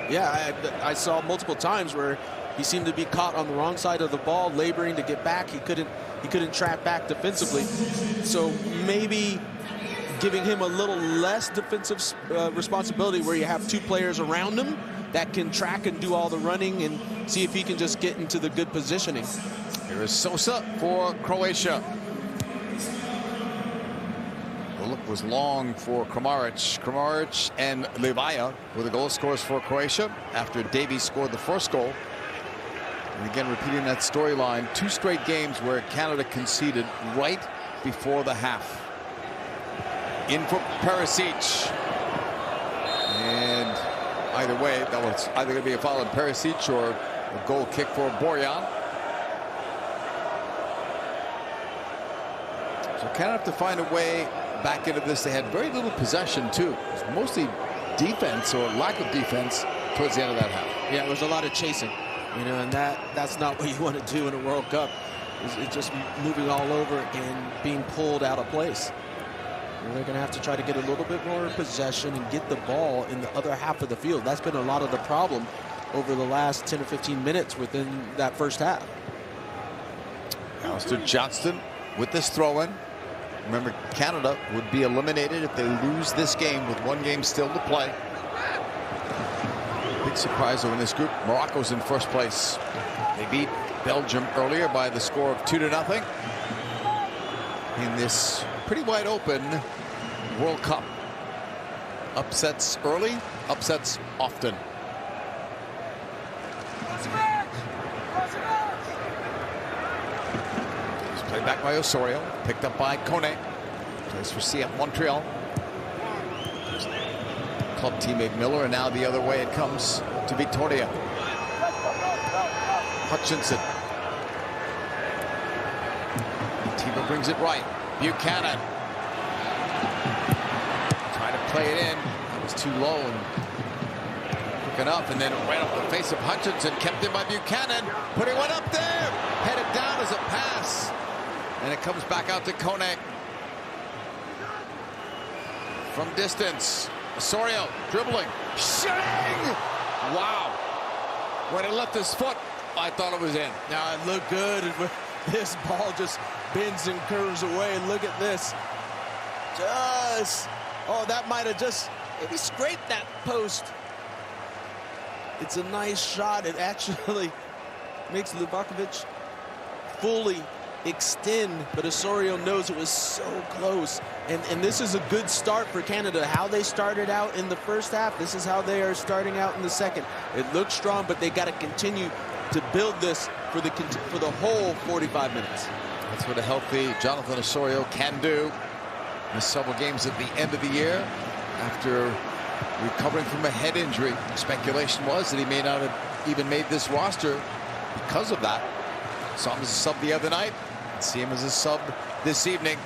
Yeah, I saw multiple times where he seemed to be caught on the wrong side of the ball, laboring to get back. He couldn't track back defensively. So maybe giving him a little less defensive responsibility, where you have 2 players around him that can track and do all the running, and see if he can just get into the good positioning. Here is Sosa for Croatia. The look was long for Kramaric. Kramaric and Livaja were the goal scorers for Croatia after Davies scored the first goal. And again, repeating that storyline, 2 straight games where Canada conceded right before the half. In for Perisic. And either way, that was either going to be a foul on Perisic or a goal kick for Borjan. So Canada have to find a way back into this. They had very little possession too. It was mostly defense or lack of defense towards the end of that half. Yeah, there was a lot of chasing, you know, and that's not what you want to do in a World Cup. It's just moving all over and being pulled out of place. And they're going to have to try to get a little bit more possession and get the ball in the other half of the field. That's been a lot of the problem over the last 10 or 15 minutes within that first half. Alistair Johnston with this throw-in. Remember, Canada would be eliminated if they lose this game with 1 game still to play. Big surprise in this group. Morocco's in first place. They beat Belgium earlier by the score of 2-0 in this pretty wide open World Cup. Upsets early, upsets often. Played back by Osorio, picked up by Kone. Plays for CF Montreal. Club teammate Miller, and now the other way it comes to Victoria. Hutchinson. Atiba brings it right. Buchanan. Trying to play it in. That was too low and quick enough, and then right off the face of Hutchinson, kept in by Buchanan, putting one up there. Headed down as a pass. And it comes back out to Kone. From distance. Osorio dribbling. Shang! Wow. When it left his foot, I thought it was in. Now it looked good. This ball just bends and curves away. Look at this. Oh, that might have just maybe scraped that post. It's a nice shot. It actually makes Livakovic fully extend, but Osorio knows it was so close. And this is a good start for Canada. How they started out in the first half, this is how they are starting out in the second. It looks strong, but they got to continue to build this for the whole 45 minutes. That's what a healthy Jonathan Osorio can do. Missed several games at the end of the year after recovering from a head injury. Speculation was that he may not have even made this roster because of that. Saw him as a sub the other night. See him as a sub this evening.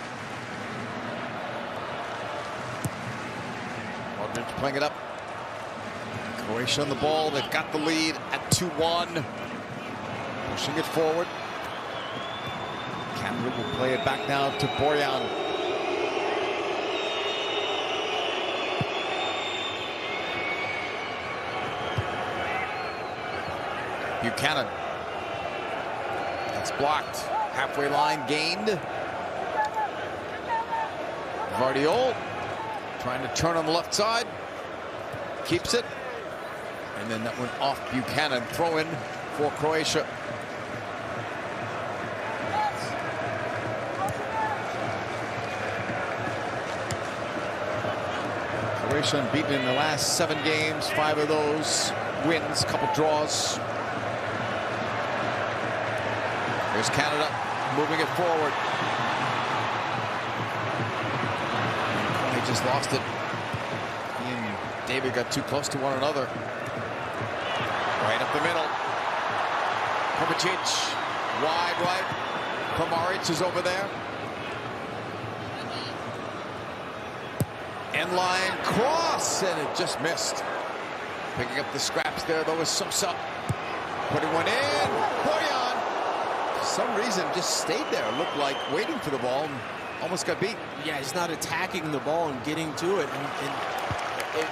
Aldridge playing it up. Croatia on the ball. They've got the lead at 2-1. Pushing it forward. Canada will play it back now to Borjan. Buchanan. That's blocked. Halfway line gained. Vardiol trying to turn on the left side. Keeps it. And then that went off Buchanan. Throw in for Croatia. Croatia unbeaten in the last 7 games, 5 of those wins, couple draws. Here's Canada moving it forward. They just lost it. He and David got too close to one another. Right up the middle. Kovacic, wide right. Kramaric is over there. End line cross, and it just missed. Picking up the scraps there, though, is Sosa. Putting one in. Boyan, for some reason, just stayed there. Looked like waiting for the ball and almost got beat. Yeah, he's not attacking the ball and getting to it. And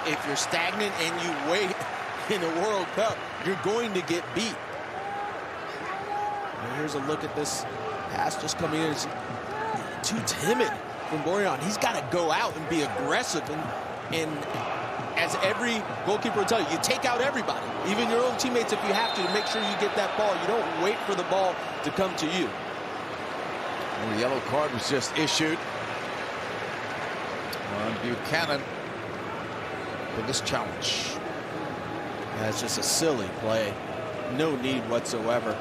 if you're stagnant and you wait in a World Cup, you're going to get beat. And here's a look at this pass just coming in. It's too timid from Boyan. He's got to go out and be aggressive. And as every goalkeeper will tell you, you take out everybody, even your own teammates if you have to make sure you get that ball. You don't wait for the ball to come to you. And the yellow card was just issued on Buchanan for this challenge. Yeah, it's just a silly play. No need whatsoever.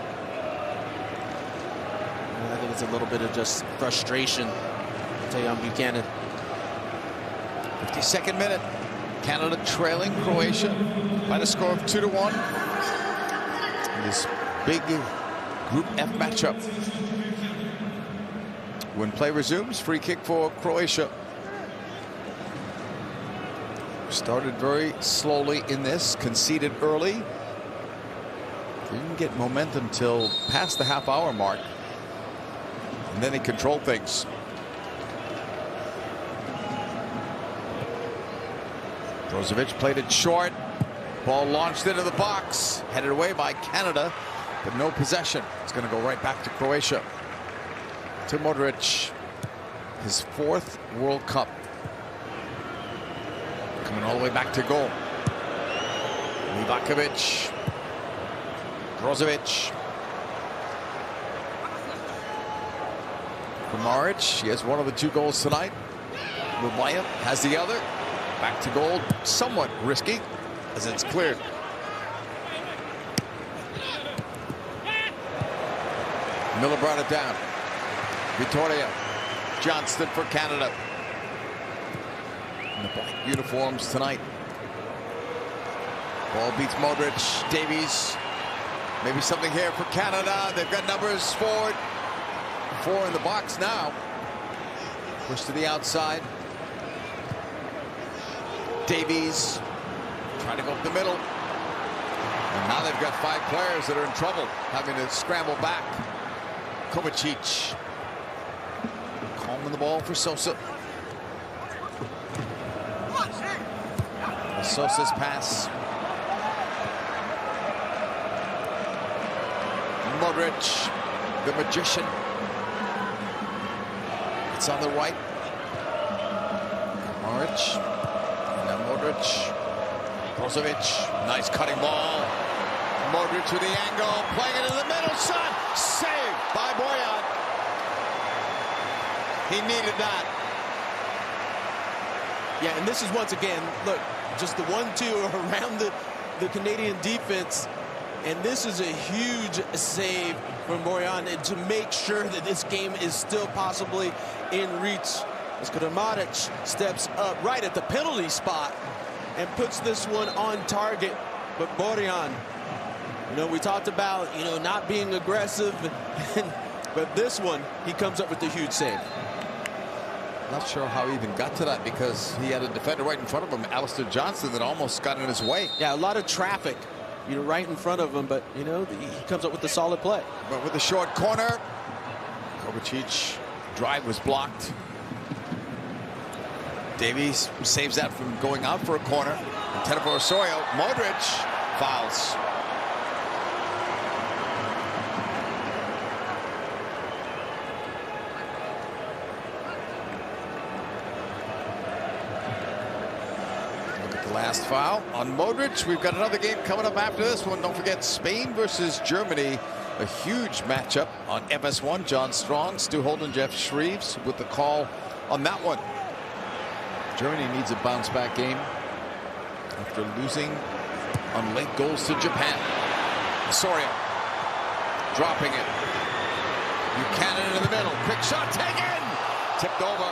I think it's a little bit of just frustration. I'll tell you on Buchanan. 52nd minute. Canada trailing Croatia by the score of 2-1. This big Group F matchup. When play resumes, free kick for Croatia. Started very slowly in this, conceded early. Didn't get momentum till past the half-hour mark. And then he controlled things. Brozovic played it short. Ball launched into the box. Headed away by Canada, but no possession. It's going to go right back to Croatia. To Modric. His 4th World Cup. Coming all the way back to goal. Livakovic. Brozovic. Kramaric, he has one of the 2 goals tonight. Lubaya has the other. Back to goal, somewhat risky as it's cleared. Miller brought it down. Vitoria Johnston for Canada. In the black uniforms tonight. Ball beats Modric. Davies. Maybe something here for Canada. They've got numbers forward. 4 in the box now. Push to the outside. Davies trying to go up the middle. And now they've got 5 players that are in trouble, having to scramble back. Kovacic. Calming the ball for Sosa. Sosa's pass. Modric, the magician. It's on the right. Kramaric. Now Modric. Brozovic. Nice cutting ball. Modric with the angle. Playing it in the middle. Shot. Saved by Boyan. He needed that. Yeah, and this is once again, look, just the 1-2 around the Canadian defense. And this is a huge save from Boyan, and to make sure that this game is still possibly in reach. As Kramaric steps up right at the penalty spot and puts this one on target. But Boyan, you know, we talked about, you know, not being aggressive, but this one, he comes up with a huge save. Not sure how he even got to that, because he had a defender right in front of him, Alistair Johnston, that almost got in his way. Yeah, a lot of traffic, you know, right in front of him, but, you know, he comes up with the solid play. But with the short corner, Kovacic drive was blocked. Davies saves that from going out for a corner. Intended for Osorio. Modric fouls. Look at the last foul on Modric. We've got another game coming up after this one. Don't forget, Spain versus Germany. A huge matchup on FS1. John Strong, Stu Holden, Jeff Shreves with the call on that one. Germany needs a bounce-back game after losing on late goals to Japan. Soria dropping it. Buchanan in the middle. Quick shot taken. Tipped over.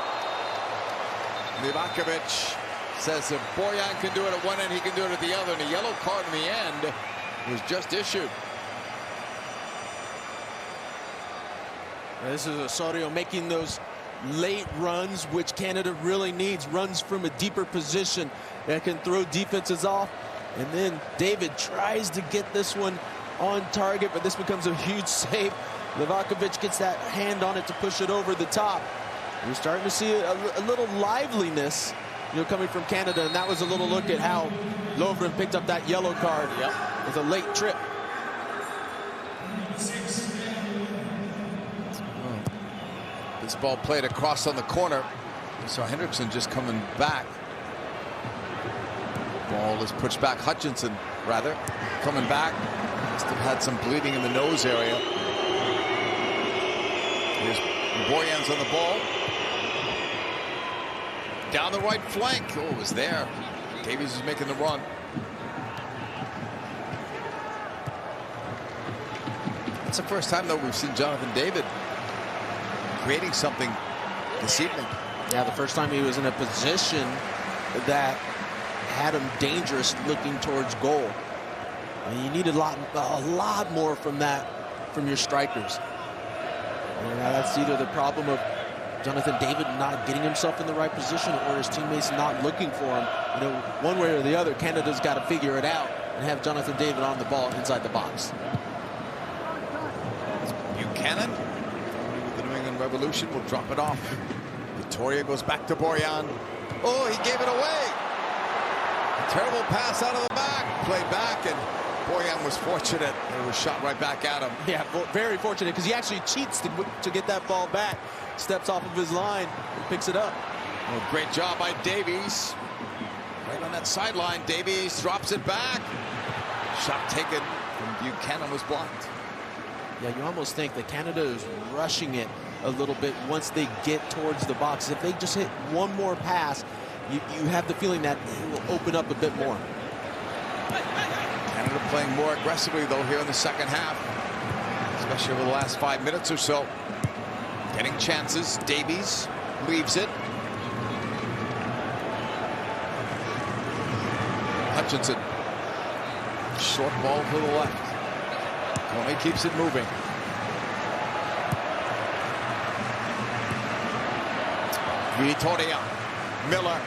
Livakovic says if Bojan can do it at one end, he can do it at the other. And a yellow card in the end was just issued. This is Osorio making those late runs, which Canada really needs. Runs from a deeper position that can throw defenses off. And then David tries to get this one on target, but this becomes a huge save. Livakovic gets that hand on it to push it over the top. You're starting to see a little liveliness, coming from Canada, and that was a little look at how Lovren picked up that yellow card with a late trip. This ball played across on the corner. We saw Henriksen just coming back. Ball is pushed back. Hutchinson, rather, coming back. Must have had some bleeding in the nose area. Here's Bojan's on the ball. Down the right flank. Oh, it was there. Davies is making the run. It's the first time, though, we've seen Jonathan David creating something this evening. Yeah, the first time he was in a position that had him dangerous looking towards goal. And you need a lot more from that from your strikers. And that's either the problem of Jonathan David not getting himself in the right position or his teammates not looking for him. One way or the other, Canada's got to figure it out and have Jonathan David on the ball inside the box. Buchanan, the New England Revolution, will drop it off. Victoria goes back to Bojan. Oh, he gave it away. A terrible pass out of the back. Played back, and Bojan was fortunate. It was shot right back at him. Yeah, very fortunate, because he actually cheats to get that ball back. Steps off of his line and picks it up. Oh, great job by Davies. Right on that sideline, Davies drops it back. Shot taken from Buchanan was blocked. Yeah, you almost think that Canada is rushing it a little bit once they get towards the box. If they just hit one more pass, you have the feeling that it will open up a bit more. Canada playing more aggressively, though, here in the second half, especially over the last 5 minutes or so. Getting chances. Davies leaves it. Hutchinson. Short ball to the left. Coney keeps it moving. Vitoria. Miller.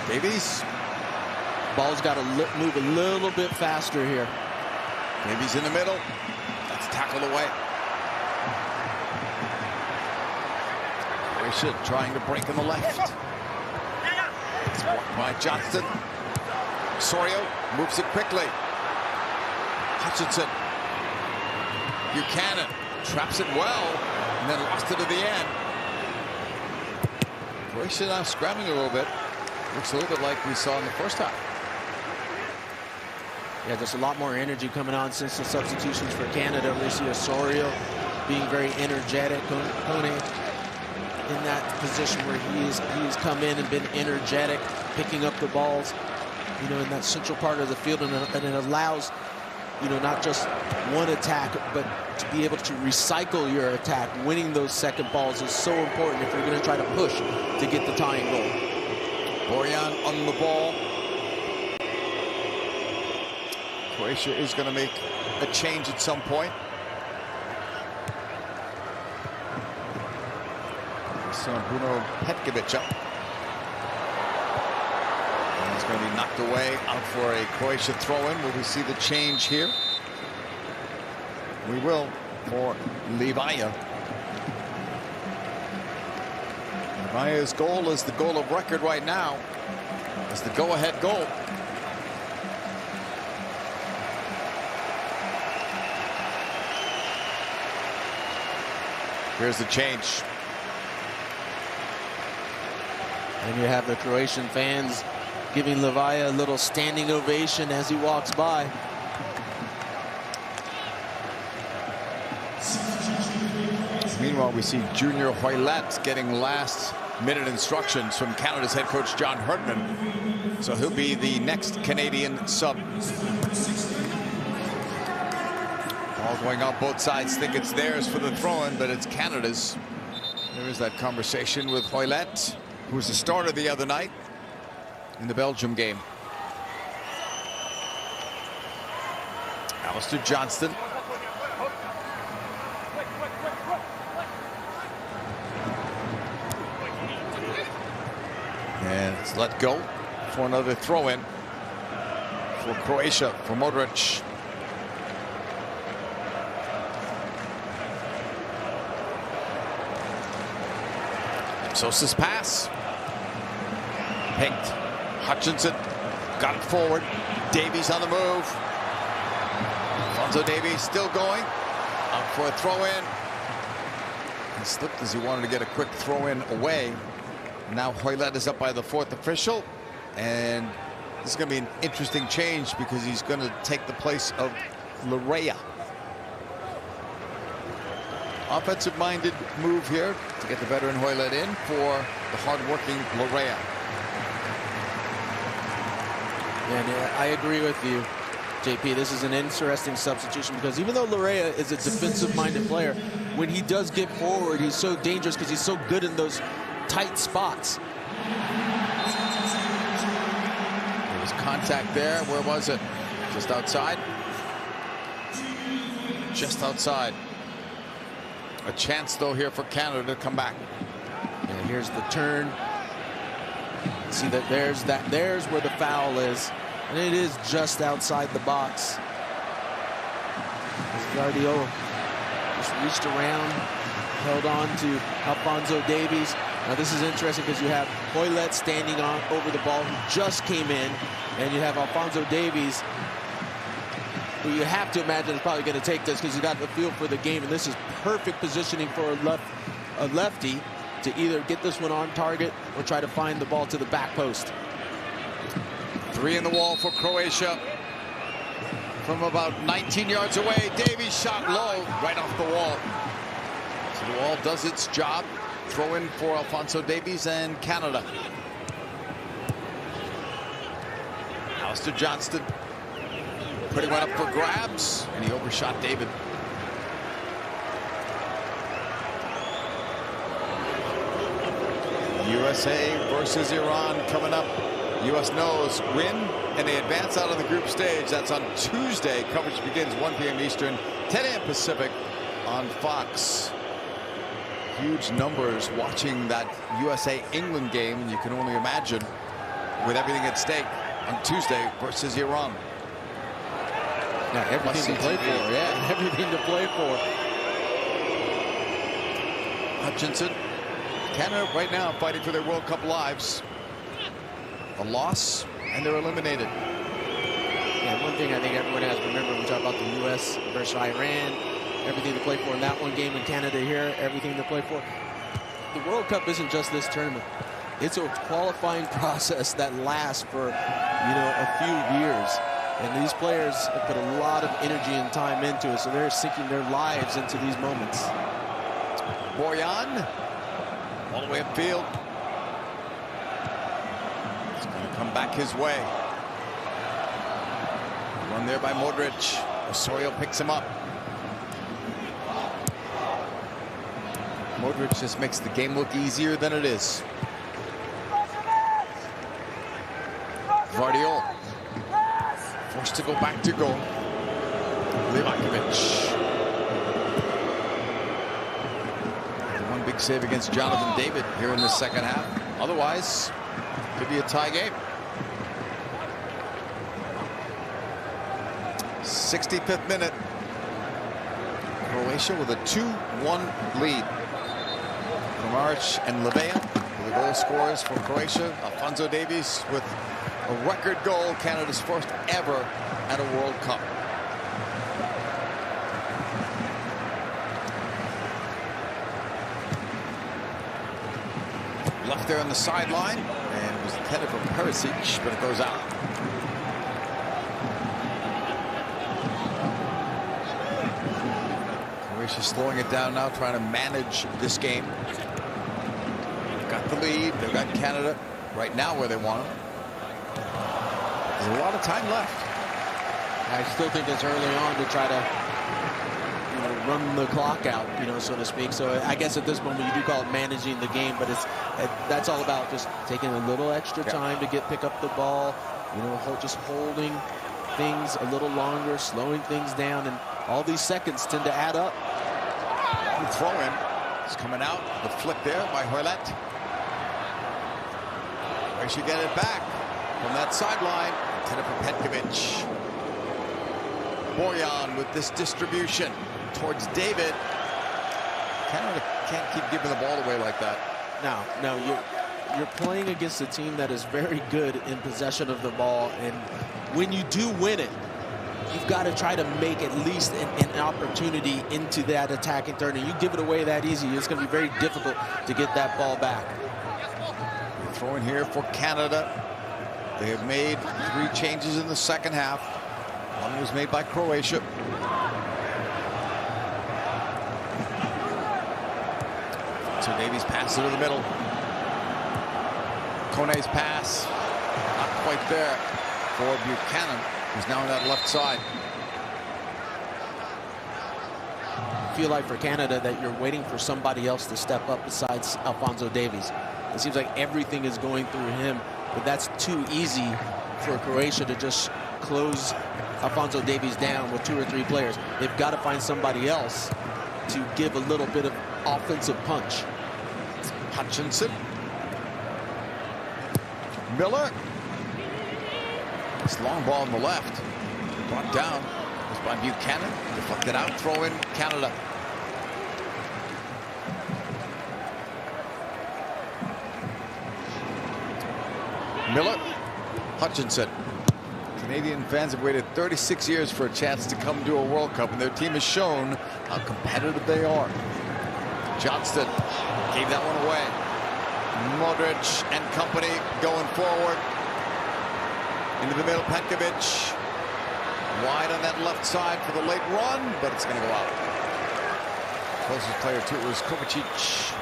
Davies. Ball's got to move a little bit faster here. Davies in the middle. That's tackled away. Croatia trying to break on the left. It's blocked by Johnston. Sorio moves it quickly. Hutchinson. Buchanan traps it well and then lost it at the end. Croatia now scrambling a little bit. Looks a little bit like we saw in the first half. Yeah, just a lot more energy coming on since the substitutions for Canada. We see Osorio being very energetic. Kone in that position where he's come in and been energetic, picking up the balls, in that central part of the field, and it allows, not just one attack, but to be able to recycle your attack. Winning those second balls is so important if you're going to try to push to get the tying goal. Bojan on the ball. Croatia is going to make a change at some point. So Bruno Petkovic up. And he's going to be knocked away, out for a Croatia throw-in. Will we see the change here? We will, for Livaja. Livaja's goal is the goal of record right now. It's the go-ahead goal. Here's the change. And you have the Croatian fans giving Livaja a little standing ovation as he walks by. Meanwhile, Meanwhile, we see Junior Hoylett getting last-minute instructions from Canada's head coach John Herdman. So he'll be the next Canadian sub. Ball going out, both sides think it's theirs for the throw-in, but it's Canada's. There is that conversation with Hoylett, who was the starter the other night in the Belgium game. Alistair Johnston. And it's let go for another throw-in for Croatia, for Modric. Sosa's pass. Pinked. Hutchinson got it forward. Davies on the move. Alphonso Davies still going. Out for a throw-in. He slipped as he wanted to get a quick throw-in away. Now Hoylett is up by the fourth official. And this is going to be an interesting change because he's going to take the place of Larea. Offensive-minded move here to get the veteran Hoylett in for the hard-working Larea. And I agree with you, JP. This is an interesting substitution because even though Larea is a defensive-minded player, when he does get forward, he's so dangerous because he's so good in those tight spots. There was contact there. Where was it? Just outside? Just outside. A chance, though, here for Canada to come back. And here's the turn. See that there's where the foul is. And it is just outside the box. As Guardiola just reached around, held on to Alphonso Davies. Now this is interesting because you have Hoylett standing on over the ball who just came in, and you have Alphonso Davies, who you have to imagine is probably going to take this because he's got the feel for the game, and this is perfect positioning for a lefty to either get this one on target or try to find the ball to the back post. 3 in the wall for Croatia. From about 19 yards away, Davies shot low, right off the wall. So the wall does its job. Throw in for Alphonso Davies and Canada. Alistair Johnston putting one up for grabs, and he overshot David. USA versus Iran coming up. U.S. knows win, and they advance out of the group stage. That's on Tuesday. Coverage begins 1 p.m. Eastern, 10 a.m. Pacific on Fox. Huge numbers watching that USA-England game, and you can only imagine with everything at stake on Tuesday versus Iran. Yeah, everything to play for. Yeah, everything to play for. Hutchinson. Canada right now fighting for their World Cup lives. A loss, and they're eliminated. Yeah, one thing I think everyone has to remember when we talk about the U.S. versus Iran, everything to play for in that one game, in Canada here, everything to play for. The World Cup isn't just this tournament. It's a qualifying process that lasts for, a few years. And these players have put a lot of energy and time into it, so they're sinking their lives into these moments. Boyan, all the way upfield. It's going to come back his way. Run there by Modric. Osorio picks him up. Modric just makes the game look easier than it is. Vardiol forced to go back to goal. Livakovic. One big save against Jonathan David here in the second half. Otherwise, could be a tie game. 65th minute. Croatia with a 2-1 lead. Kramaric and Levea the goal scorers for Croatia. Alphonso Davies with a record goal, Canada's first ever at a World Cup. Left there on the sideline, and it was intended for Perisic, but it goes out. Croatia slowing it down now, trying to manage this game. They've got the lead. They've got Canada right now where they want them. There's a lot of time left. I still think it's early on to try to, run the clock out, so to speak. So I guess at this moment you do call it managing the game, but that's all about just taking a little extra time to pick up the ball, just holding things a little longer, slowing things down, and all these seconds tend to add up. The throw in is coming out. The flip there by Hoylett. Where she get it back from that sideline. Intended for Petkovic. Boyan with this distribution towards David. Canada can't keep giving the ball away like that. No, you're playing against a team that is very good in possession of the ball, and when you do win it, you've got to try to make at least an opportunity into that attacking third. And you give it away that easy, it's going to be very difficult to get that ball back. Throw in here for Canada. They have made 3 changes in the second half. One was made by Croatia. So Davies passes to the middle. Kone's pass, not quite there for Buchanan, who's now on that left side. I feel like for Canada that you're waiting for somebody else to step up besides Alphonso Davies. It seems like everything is going through him, but that's too easy for Croatia to just close Alphonso Davies down with 2 or 3 players. They've got to find somebody else to give a little bit of offensive punch. Hutchinson. Miller. This long ball on the left. Brought down. It's by Buchanan. Deflected out. Throw in Canada. Miller. Hutchinson. Canadian fans have waited 36 years for a chance to come to a World Cup, and their team has shown how competitive they are. Johnston gave that one away. Modric and company going forward. Into the middle, Petkovic. Wide on that left side for the late run, but it's going to go out. Closest player to it was Kovacic.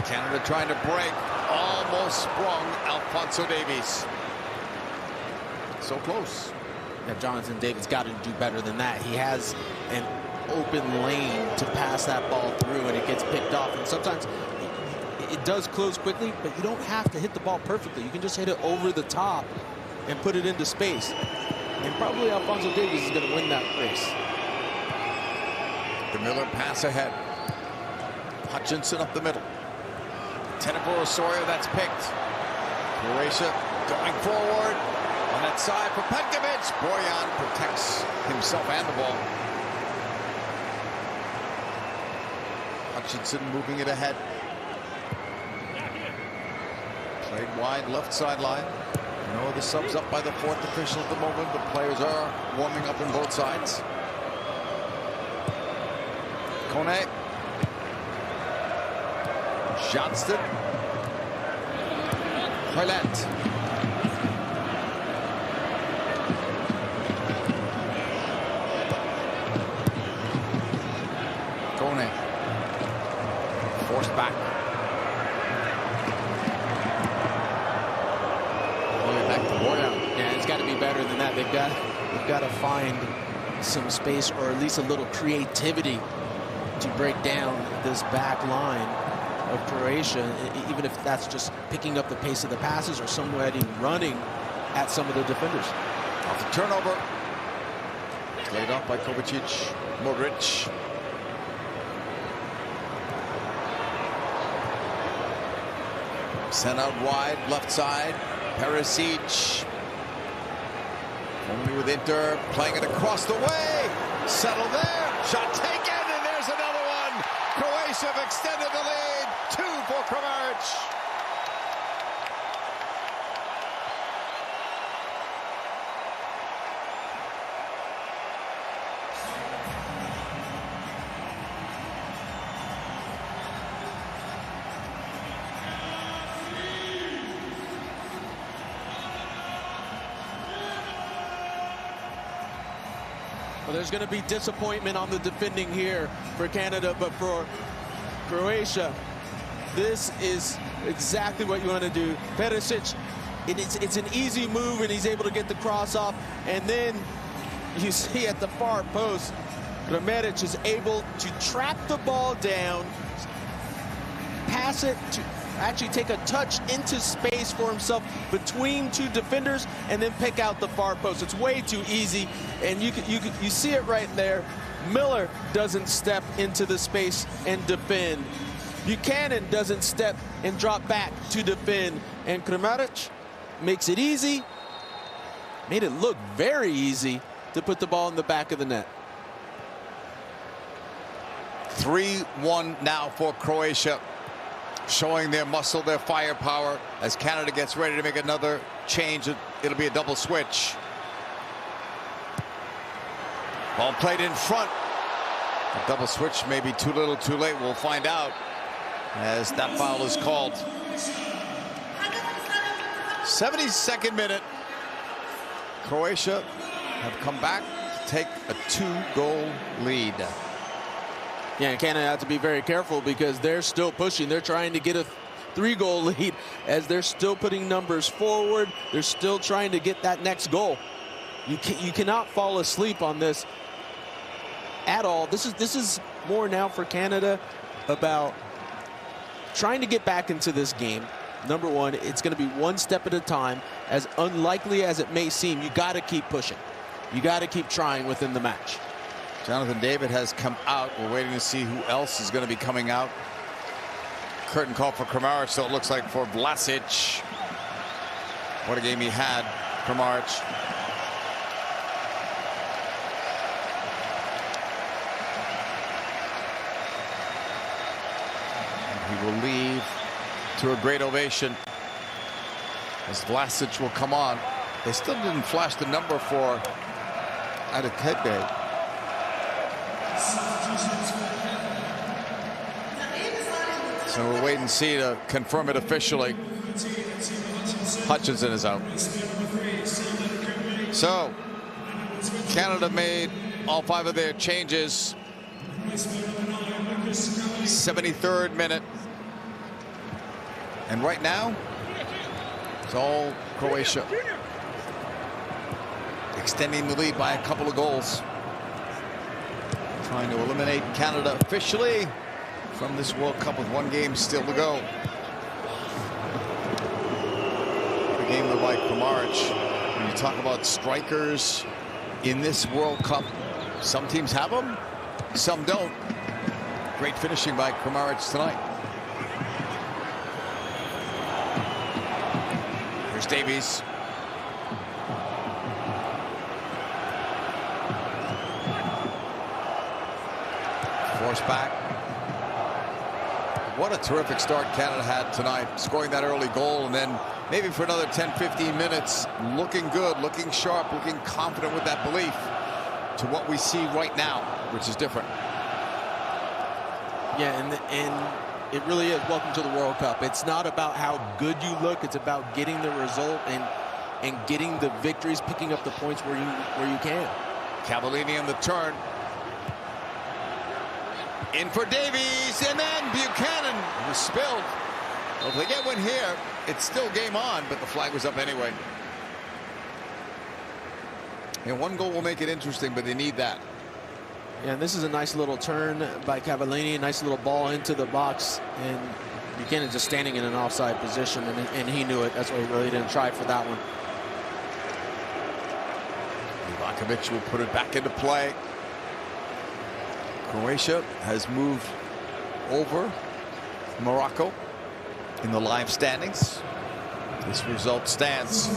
Canada trying to break. Almost sprung Alphonso Davies. So close. Yeah, Jonathan David's got to do better than that. He has an open lane to pass that ball through, and it gets picked off. And sometimes it does close quickly, but you don't have to hit the ball perfectly. You can just hit it over the top and put it into space. And probably Alphonso Davies is going to win that race. The Miller pass ahead. Hutchinson up the middle. Tenebor Osorio, that's picked. Croatia going forward on that side for Petkovic. Boyan protects himself and the ball. Hutchinson moving it ahead. Played wide left sideline. No other subs up by the 4th official at the moment. The players are warming up on both sides. Kone. Johnston. Hoylett. Kone. Forced back. Back to Boyan. Yeah, it's got to be better than that. They've got to find some space, or at least a little creativity, to break down this back line of Croatia, even if that's just picking up the pace of the passes or somebody running at some of the defenders. Off the turnover. Played off by Kovacic. Modric. Sent out wide, left side. Perisic. Only with Inter, playing it across the way. Settled there. Shot taken, and there's another one. Croatia have extended the lead. 2 for Kramaric. Well, there's going to be disappointment on the defending here for Canada, but for Croatia, this is exactly what you want to do. Perisic, it's an easy move, and he's able to get the cross off. And then you see at the far post, Ramon is able to trap the ball down, pass it to actually take a touch into space for himself between two defenders, and then pick out the far post. It's way too easy, and you see it right there. Miller doesn't step into the space and defend. Buchanan doesn't step and drop back to defend. And Kramaric makes it easy, made it look very easy to put the ball in the back of the net. 3-1 now for Croatia, showing their muscle, their firepower, as Canada gets ready to make another change. It'll be a double switch. Ball played in front. A double switch may be too little, too late. We'll find out as that foul is called. 72nd minute. Croatia have come back to take a 2-goal lead. Yeah, and Canada have to be very careful because they're still pushing. They're trying to get a 3-goal lead as they're still putting numbers forward. They're still trying to get that next goal. You cannot fall asleep on this at all. This is more now for Canada about trying to get back into this game. Number one, it's going to be one step at a time. As unlikely as it may seem, you got to keep pushing. You got to keep trying within the match. Jonathan David has come out. We're waiting to see who else is going to be coming out. Curtain call for Kramaric, so it looks like for Vlasic. What a game he had, Kramaric. He will leave to a great ovation as Vlasic will come on. They still didn't flash the number for Adekebe. So we'll wait and see to confirm it officially. Hutchinson is out. So Canada made all 5 of their changes. 73rd minute. And right now, it's all Croatia. Extending the lead by a couple of goals. Trying to eliminate Canada officially from this World Cup with 1 game still to go. A game by Kramaric. When you talk about strikers in this World Cup, some teams have them, some don't. Great finishing by Kramaric tonight. Here's Davies. Force back. What a terrific start Canada had tonight, scoring that early goal, and then maybe for another 10-15 minutes looking good, looking sharp, looking confident with that belief to what we see right now, which is different. Yeah, and it really is. Welcome to the World Cup. It's not about how good you look, it's about getting the result and getting the victories, picking up the points where you can. Cavallini on the turn. In for Davies, and then Buchanan was spilled. Well, if they get one here, it's still game on, but the flag was up anyway. And 1 goal will make it interesting, but they need that. Yeah, and this is a nice little turn by Cavallini, a nice little ball into the box, and Buchanan just standing in an offside position, and he knew it. That's why he really didn't try for that one. Livakovic will put it back into play. Croatia has moved over Morocco in the live standings. This result stands.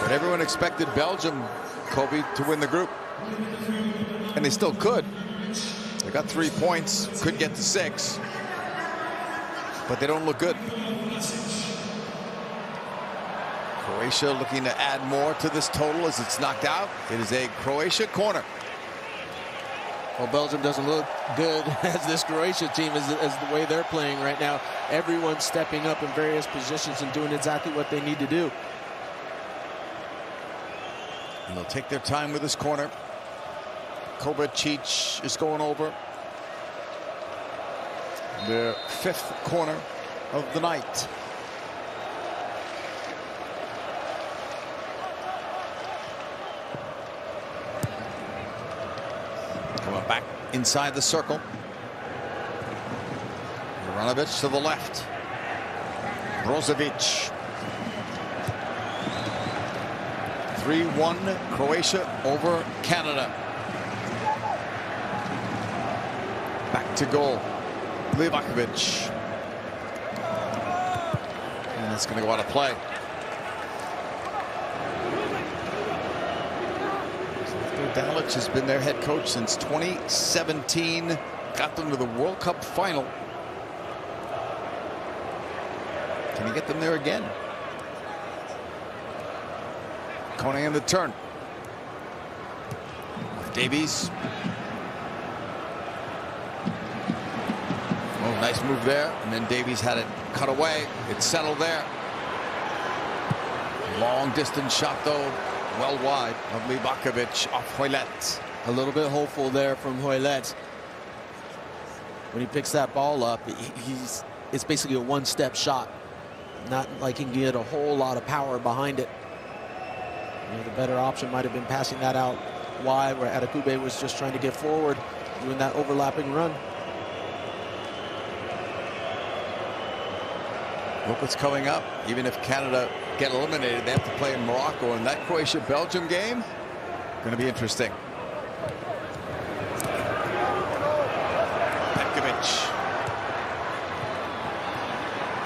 But everyone expected Belgium, Kobe, to win the group. And they still could. They got 3 points, could get to 6. But they don't look good. Croatia looking to add more to this total as it's knocked out. It is a Croatia corner. Well, Belgium doesn't look good as this Croatia team as the way they're playing right now. Everyone's stepping up in various positions and doing exactly what they need to do. And they'll take their time with this corner. Kovacic is going over. Their 5th corner of the night. Coming back inside the circle. Juranovic to the left. Brozovic. 3-1 Croatia over Canada. Back to goal. Livakovic. And that's going to go out of play. Dalic has been their head coach since 2017. Got them to the World Cup final. Can he get them there again? Kone in the turn. Davies. Oh, nice move there. And then Davies had it cut away. It settled there. Long distance shot, though, well wide of Livakovic off Hoylett. A little bit hopeful there from Hoylett. When he picks that ball up, it's basically a one-step shot. Not like he can get a whole lot of power behind it. You know, the better option might have been passing that out wide, where Adekugbe was just trying to get forward, doing that overlapping run. Look what's coming up. Even if Canada get eliminated, they have to play in Morocco, and that Croatia-Belgium game going to be interesting. Petkovic.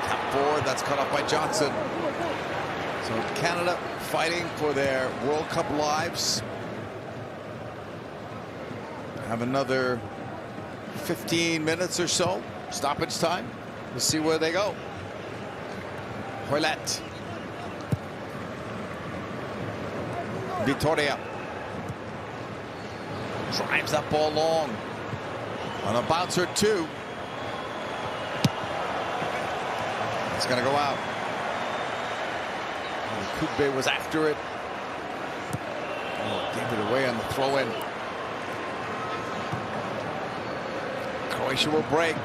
Tap forward, that's cut off by Johnson. So Canada fighting for their World Cup lives. Have another 15 minutes or so, stoppage time. We'll see where they go. Hoylett. Vitoria drives that ball long on a bouncer too. It's going to go out. Kugbe was after it. Oh, gave it away on the throw-in. Croatia will break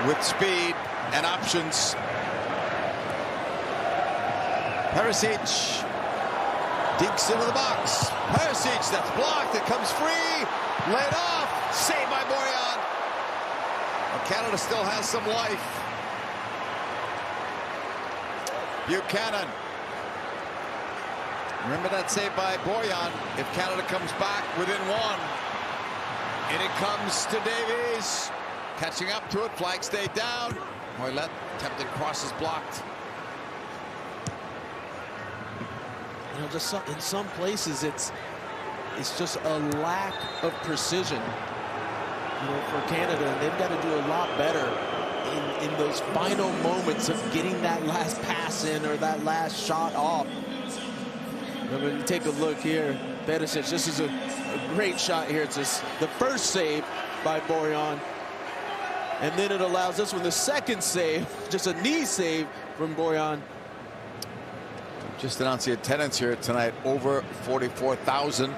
with speed and options. Perisic digs into the box. Perisic, that's blocked. It comes free. Laid off. Saved by Boyan. Well, Canada still has some life. Buchanan. Remember that save by Boyan. If Canada comes back within one. And it comes to Davies. Catching up to it. Flag stayed down. Hoylett attempted crosses blocked. You know, just in some places, it's just a lack of precision, you know, for Canada, and they've got to do a lot better in those final moments of getting that last pass in or that last shot off. When you take a look here, Perisic, this is a great shot here. It's just the first save by Boyan, and then it allows this one, the second save, just a knee save from Boyan. Just announced the attendance here tonight, over 44,000.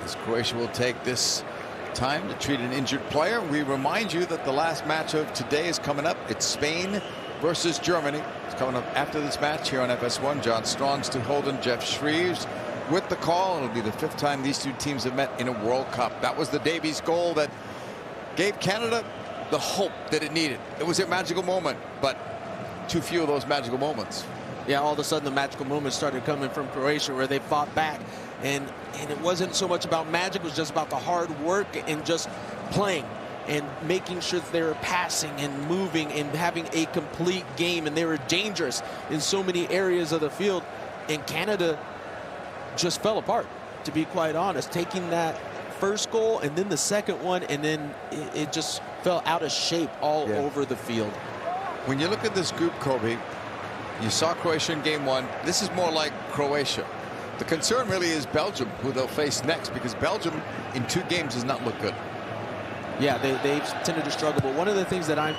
As Croatia will take this time to treat an injured player. We remind you that the last match of today is coming up. It's Spain versus Germany. It's coming up after this match here on FS1. John Strong's to Holden, Jeff Shreves with the call. It'll be the 5th time these two teams have met in a World Cup. That was the Davies goal that gave Canada the hope that it needed. It was a magical moment, but too few of those magical moments. Yeah, all of a sudden the magical moments started coming from Croatia, where they fought back, and it wasn't so much about magic, it was just about the hard work and just playing and making sure that they were passing and moving and having a complete game, and they were dangerous in so many areas of the field. And Canada just fell apart, to be quite honest, taking that first goal and then the second one, and then it just fell out of shape all over the field. When you look at this group, Kobe, you saw Croatia in game one. This is more like Croatia. The concern really is Belgium, who they'll face next, because Belgium in 2 games does not look good. Yeah, they've tended to struggle. But one of the things that I'm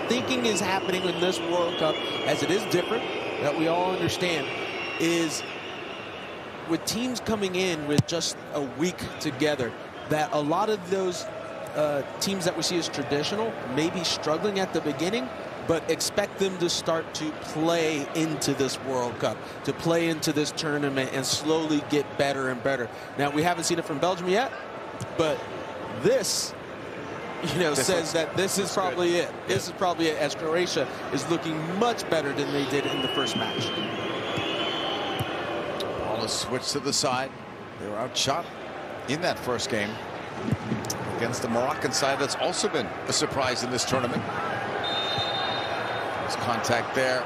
thinking is happening in this World Cup, as it is different, that we all understand, is with teams coming in with just a week together, that a lot of those teams that we see as traditional may be struggling at the beginning, but expect them to start to play into this World Cup, to play into this tournament and slowly get better and better. Now, we haven't seen it from Belgium yet, but this, says that this is probably it. This is probably it, as Croatia is looking much better than they did in the first match. Ball is switched to the side. They were outshot in that first game against the Moroccan side. That's also been a surprise in this tournament. There's contact there.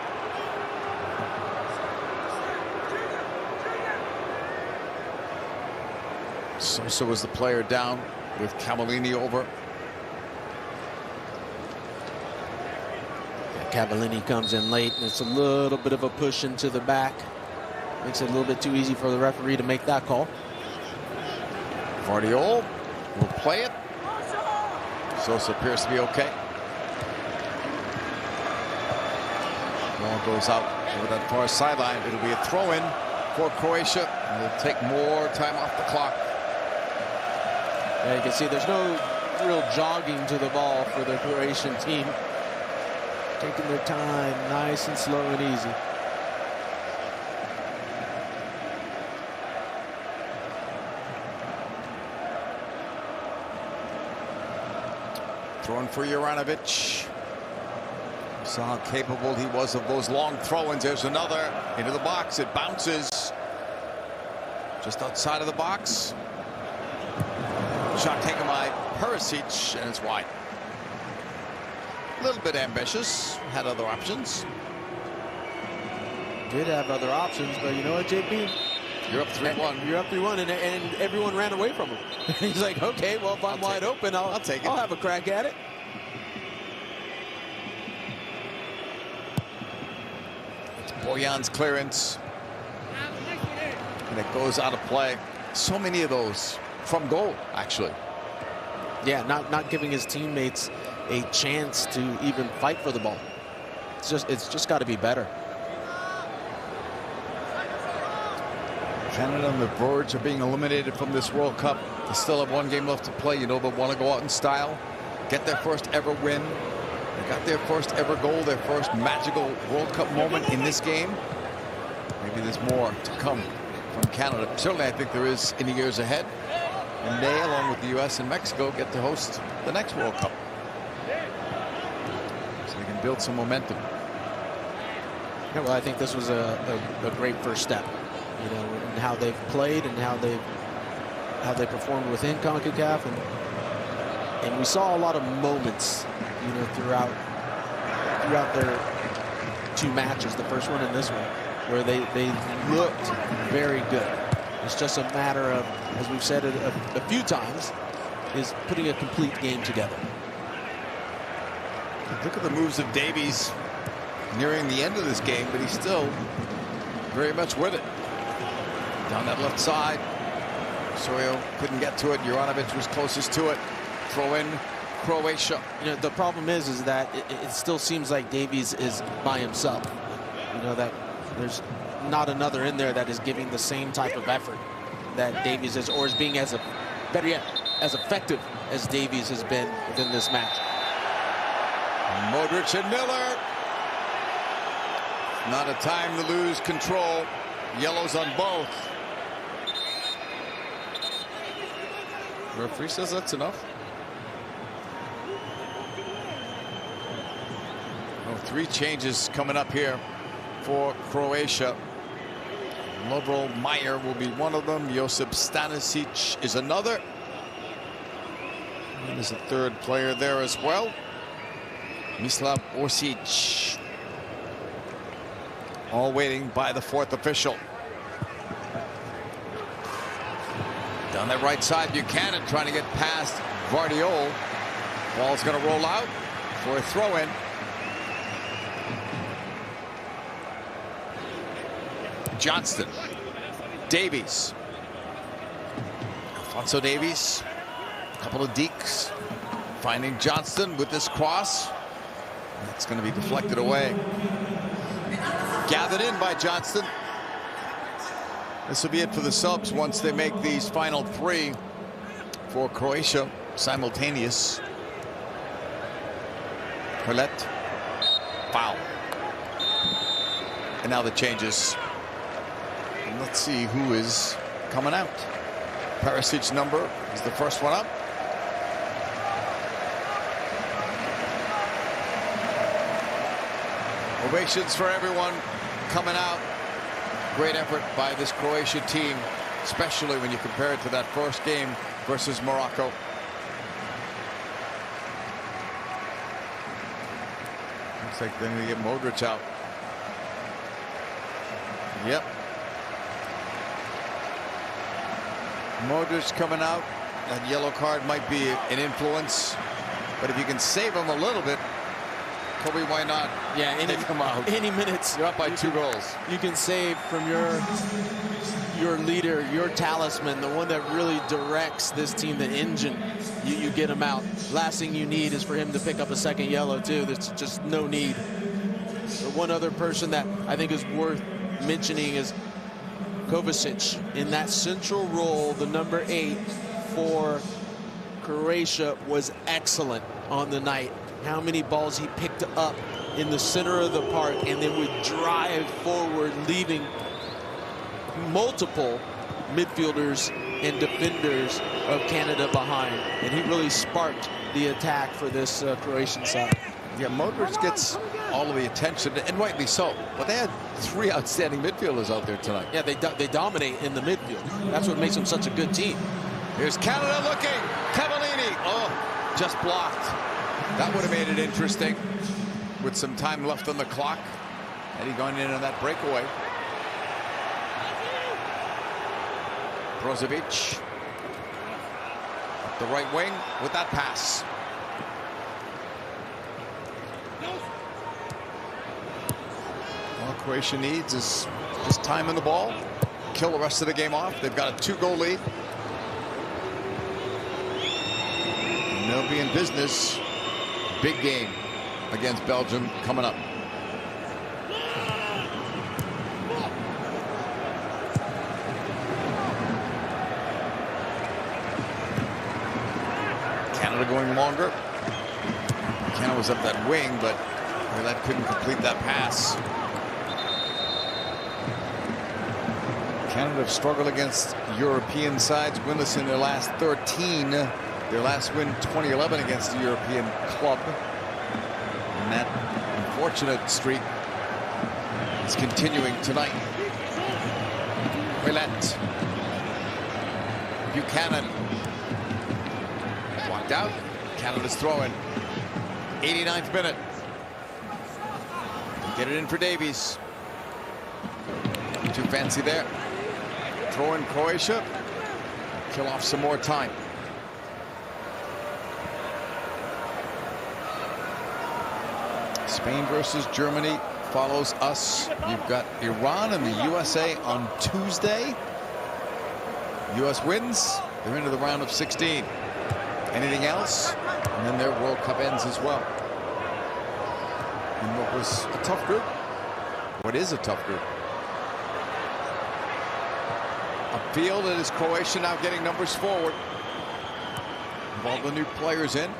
Sosa was the player down with Cavallini over. Cavallini comes in late, and it's a little bit of a push into the back. Makes it a little bit too easy for the referee to make that call. Vardiol will play it. Sosa appears to be okay. Ball goes out over that far sideline. It'll be a throw-in for Croatia, and they'll take more time off the clock. Yeah, you can see there's no real jogging to the ball for the Croatian team. Taking their time, nice and slow and easy. Throwing for Juranovic. Saw how capable he was of those long throw-ins. There's another into the box. It bounces just outside of the box. Shot taken by Perisic, and it's wide. A little bit ambitious. Had other options. Did have other options, but you know what, JP? You're up 3-1. You're up 3-1, and everyone ran away from him. He's like, okay, well, if I'm wide open, I'll take it. I'll have a crack at it. It's Boyan's clearance. And it goes out of play. So many of those from goal, actually. Yeah, not giving his teammates a chance to even fight for the ball. It's just got to be better. Canada on the verge of being eliminated from this World Cup. They still have one game left to play. You know, they want to go out in style, get their first ever win. They got their first ever goal, their first magical World Cup moment in this game. Maybe there's more to come from Canada. Certainly, I think there is in the years ahead. And they, along with the U.S. and Mexico, get to host the next World Cup. So they can build some momentum. Yeah, well, I think this was a great first step. You know, and how they've played and how they performed within CONCACAF, and we saw a lot of moments, you know, throughout their two matches, the first one and this one, where they looked very good. It's just a matter of, as we've said it a few times, is putting a complete game together. Look at the moves of Davies nearing the end of this game, but he's still very much with it. Down that left side. Soyo couldn't get to it. Juranovic was closest to it. Throw in Croatia. You know, the problem is that it still seems like Davies is by himself. You know, that there's not another in there that is giving the same type of effort that Davies is, or is being better yet, as effective as Davies has been within this match. Modric and Miller. Not a time to lose control. Yellows on both. Referee says that's enough. Oh, 3 changes coming up here for Croatia. Lovro Meyer will be one of them. Josip Stanisic is another. And there's a third player there as well. Mislav Orsic. All waiting by the 4th official. Down that right side, Buchanan trying to get past Vardiol. Ball's going to roll out for a throw-in. Johnston. Davies. Alphonso Davies. A couple of dekes. Finding Johnston with this cross. That's going to be deflected away. Gathered in by Johnston. This will be it for the subs once they make these final three for Croatia. Simultaneous. Colette. Foul. And now the changes. And let's see who is coming out. Perisic's number is the first one up. Ovations for everyone coming out. Great effort by this Croatia team, especially when you compare it to that first game versus Morocco. Looks like they're going to get Modric out. Yep. Modric coming out. That yellow card might be an influence, but if you can save him a little bit, Kobe, why not? Yeah, any minutes. You're up by 2 goals. You can save from your leader, your talisman, the one that really directs this team, the engine. You get him out. Last thing you need is for him to pick up a second yellow too. There's just no need. But one other person that I think is worth mentioning is Kovacic in that central role. The number 8 for Croatia was excellent on the night. How many balls he picked up in the center of the park and then would drive forward, leaving multiple midfielders and defenders of Canada behind. And he really sparked the attack for this Croatian side. Yeah, Modric gets all of the attention, and rightly so. But they had 3 outstanding midfielders out there tonight. Yeah, they dominate in the midfield. That's what makes them such a good team. Here's Canada looking. Cavallini. Oh, just blocked. That would have made it interesting with some time left on the clock. Eddie going in on that breakaway. Brozovic. Up the right wing with that pass. All Croatia needs is just time in the ball. Kill the rest of the game off. They've got a 2-goal lead. And they'll be in business. Big game against Belgium coming up. Canada going longer. Canada was up that wing, but that couldn't complete that pass. Canada have struggled against European sides, winless in their last 13. Their last win 2011 against a European club. And that unfortunate streak is continuing tonight. Ouellet. Buchanan. Walked out. Canada's throwing. 89th minute. Get it in for Davies. Too fancy there. Throw in Croatia. Kill off some more time. Spain versus Germany follows us. You've got Iran and the USA on Tuesday. US wins. They're into the round of 16. Anything else? And then their World Cup ends as well. In what was a tough group. What is a tough group? Upfield, it is Croatia now getting numbers forward. With all the new players in.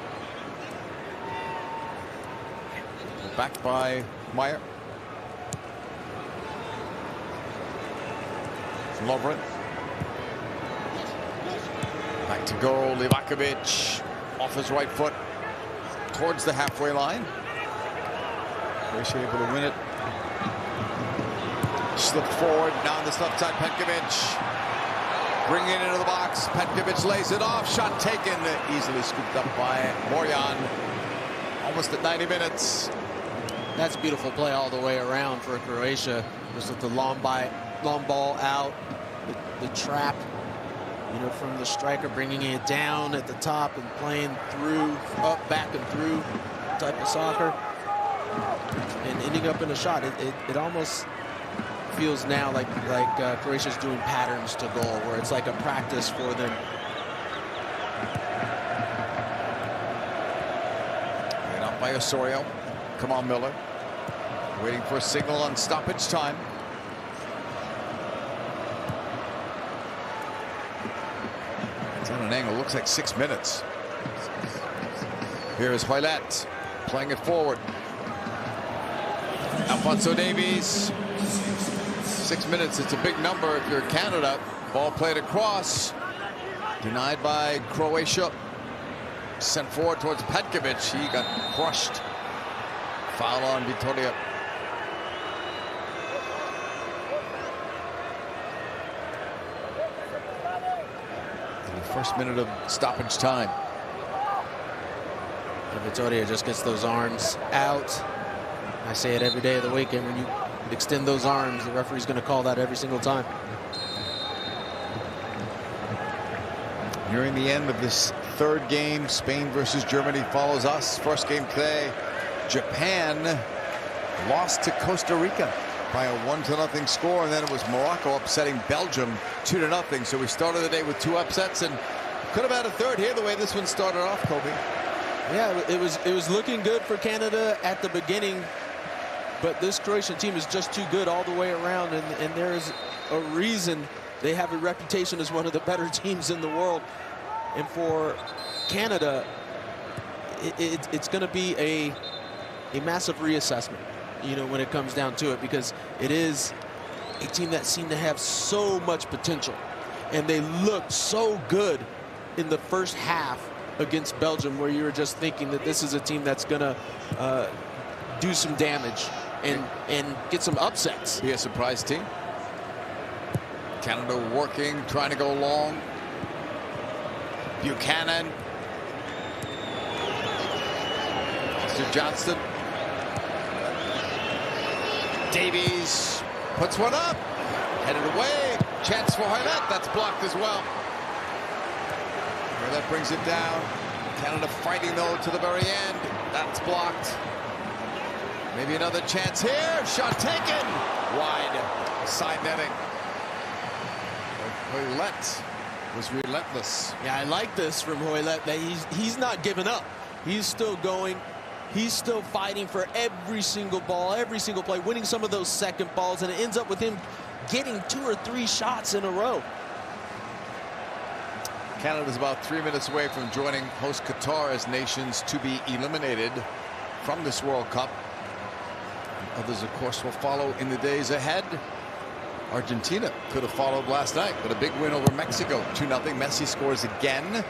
Backed by Meyer. Lovren. Back to goal, Livakovic. Off his right foot. Towards the halfway line. Croatia able to win it. Slipped forward, down this left side, Petkovic. Bringing it into the box. Petkovic lays it off. Shot taken. Easily scooped up by Borjan. Almost at 90 minutes. That's a beautiful play all the way around for Croatia. Just with the long ball out, the trap, you know, from the striker, bringing it down at the top and playing through, up, back and through type of soccer, and ending up in a shot. It almost feels now like Croatia's doing patterns to goal, where it's like a practice for them. And up by Osorio. Come on, Miller. Waiting for a signal on stoppage time. It's on an angle, looks like 6 minutes. Here's Hoylett playing it forward. Alphonso Davies. 6 minutes, it's a big number if you're Canada. Ball played across. Denied by Croatia. Sent forward towards Petkovic. He got crushed. Foul on Vitoria. In the first minute of stoppage time. Vitoria just gets those arms out. I say it every day of the week, and when you extend those arms, the referee's going to call that every single time. Nearing the end of this third game, Spain versus Germany follows us. First game today, Japan lost to Costa Rica by a 1-0 score, and then it was Morocco upsetting Belgium 2-0. So we started the day with 2 upsets, and could have had a third here the way this one started off, Kobe. Yeah, it was looking good for Canada at the beginning, but this Croatian team is just too good all the way around, and there's a reason they have a reputation as one of the better teams in the world. And for Canada, it's going to be a massive reassessment, you know, when it comes down to it, because it is a team that seemed to have so much potential, and they looked so good in the first half against Belgium, where you were just thinking that this is a team that's going to do some damage and get some upsets. Be a surprise team. Canada working, trying to go long. Buchanan. Mr. Johnston. Davies puts one up. Headed away. Chance for Hoylett. That's blocked as well. That brings it down. Canada fighting though to the very end. That's blocked. Maybe another chance here. Shot taken. Wide. Side netting. Hoylett was relentless. Yeah, I like this from Hoylett, that he's not giving up. He's still going. He's still fighting for every single ball, every single play, winning some of those second balls, and it ends up with him getting 2 or 3 shots in a row. Canada's about 3 minutes away from joining host Qatar as nations to be eliminated from this World Cup. Others, of course, will follow in the days ahead. Argentina could have followed last night with a big win over Mexico, 2-0. Messi scores again.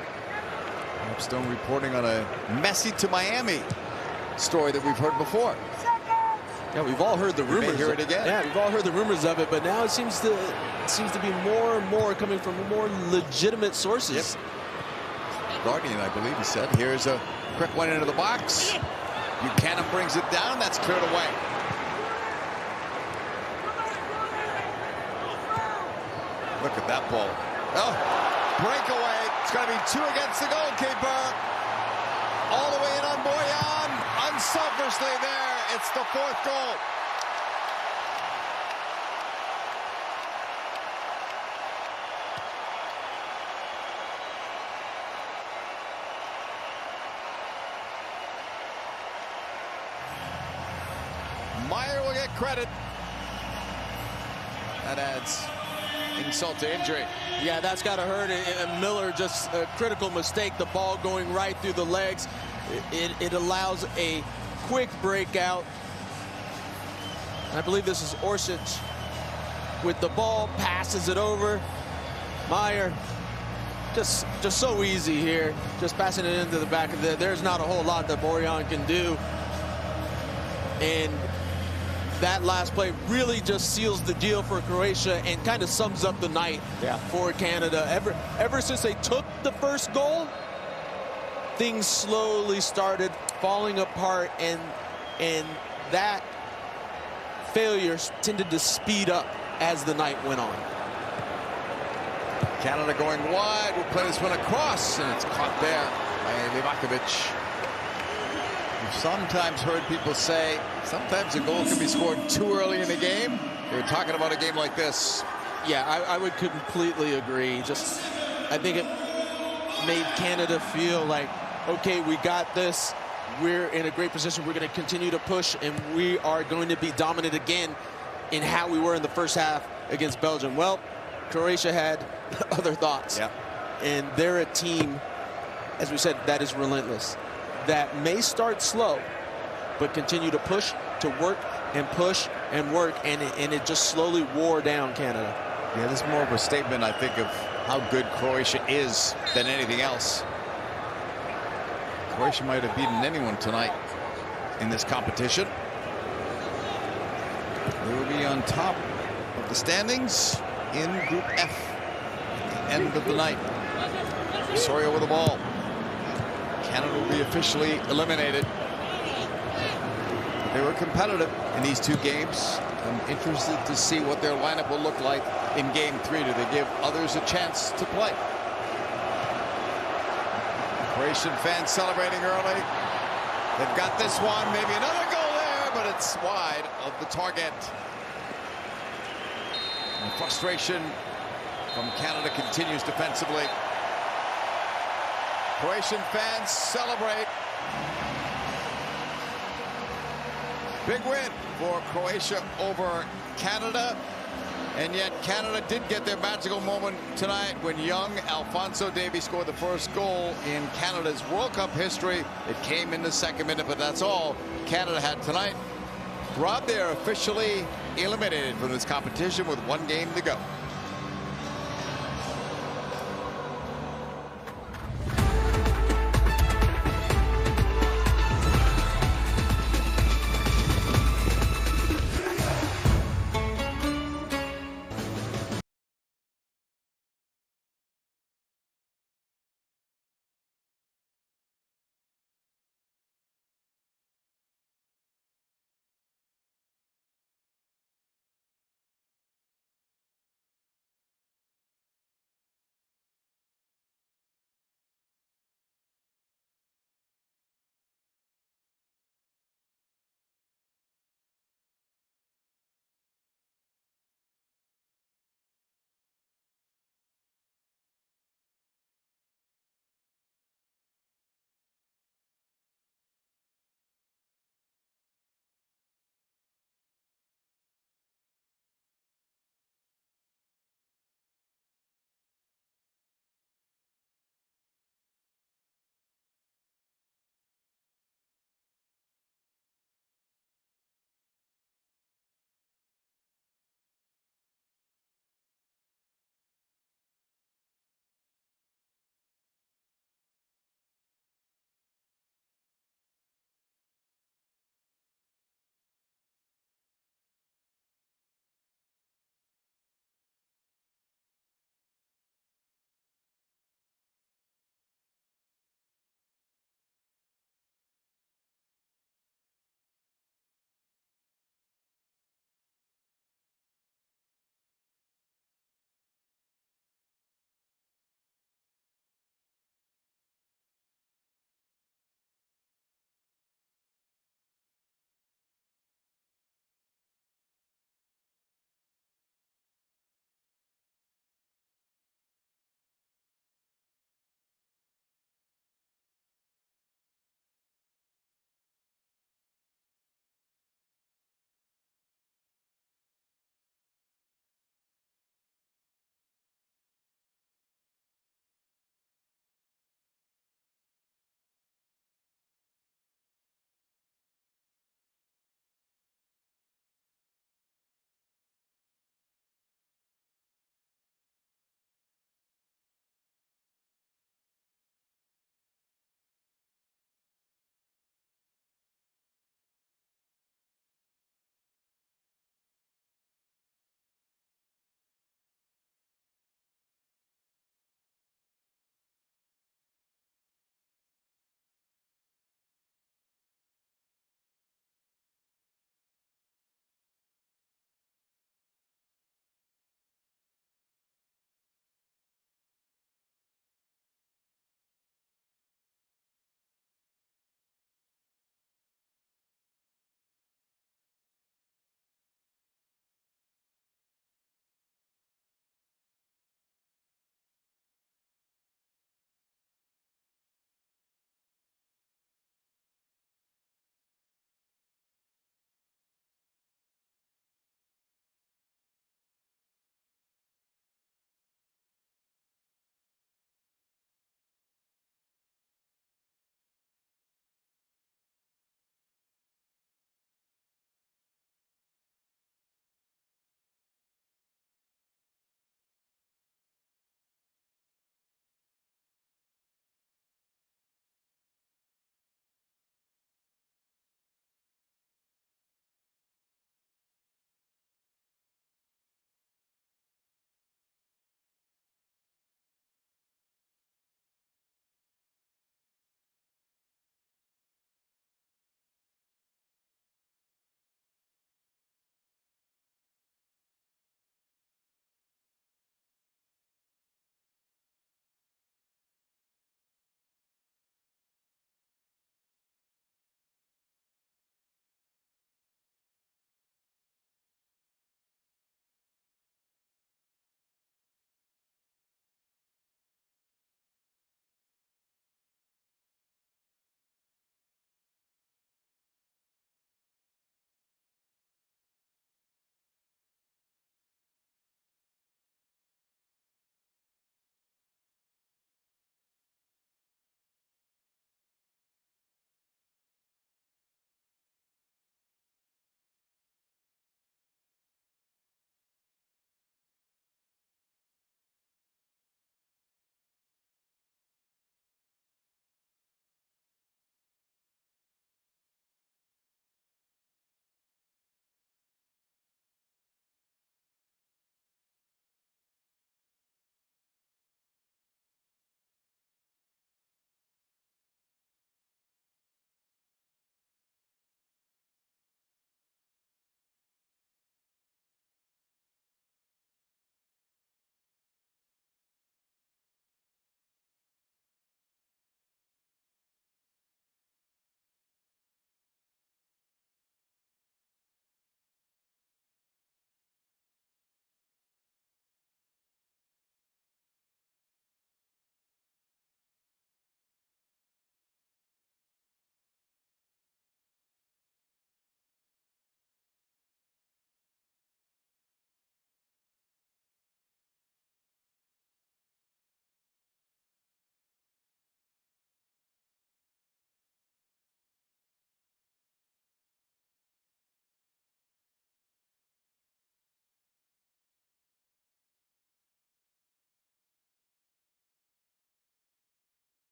Stone reporting on a Messi to Miami story that we've heard before. Yeah, we've all heard the rumors. You may hear it again. Yeah, we've all heard the rumors of it, but now it seems to be more and more coming from more legitimate sources. Yep. Guardian, I believe he said. Here's a quick one into the box. Buchanan brings it down. That's cleared away. Look at that ball. Oh, breakaway. It's going to be 2 against the goalkeeper. All the way in on Boyan. Unselfishly there. It's the 4th goal. Meyer will get credit. That adds insult to injury. Yeah, that's got to hurt. And Miller, just a critical mistake. The ball going right through the legs. It allows a quick breakout. I believe this is Orsic with the ball, passes it over. Meyer, just so easy here. Just passing it into the back of the. There's not a whole lot that Boyan can do. And that last play really just seals the deal for Croatia and kind of sums up the night for Canada. Ever since they took the first goal, things slowly started falling apart, and that failure tended to speed up as the night went on. Canada going wide. We'll play this one across, and it's caught there by Livakovic. We've sometimes heard people say sometimes a goal can be scored too early in the game. We're talking about a game like this. Yeah, I would completely agree. I think it made Canada feel like, okay, we got this. We're in a great position. We're going to continue to push, and we are going to be dominant again in how we were in the first half against Belgium. Well, Croatia had other thoughts. Yeah. And they're a team, as we said, that is relentless, that may start slow, but continue to push, to work, and push, and work, and it just slowly wore down Canada. Yeah, this is more of a statement, I think, of how good Croatia is than anything else. Croatia might have beaten anyone tonight in this competition. They will be on top of the standings in Group F at the end of the night. Soria with the ball. Canada will be officially eliminated. They were competitive in these two games. I'm interested to see what their lineup will look like in Game 3. Do they give others a chance to play? Croatian fans celebrating early. They've got this one, maybe another goal there, but it's wide of the target. And frustration from Canada continues defensively. Croatian fans celebrate. Big win for Croatia over Canada. And yet Canada did get their magical moment tonight when young Alphonso Davies scored the first goal in Canada's World Cup history. It came in the second minute, but that's all Canada had tonight. Rob, they're officially eliminated from this competition with one game to go.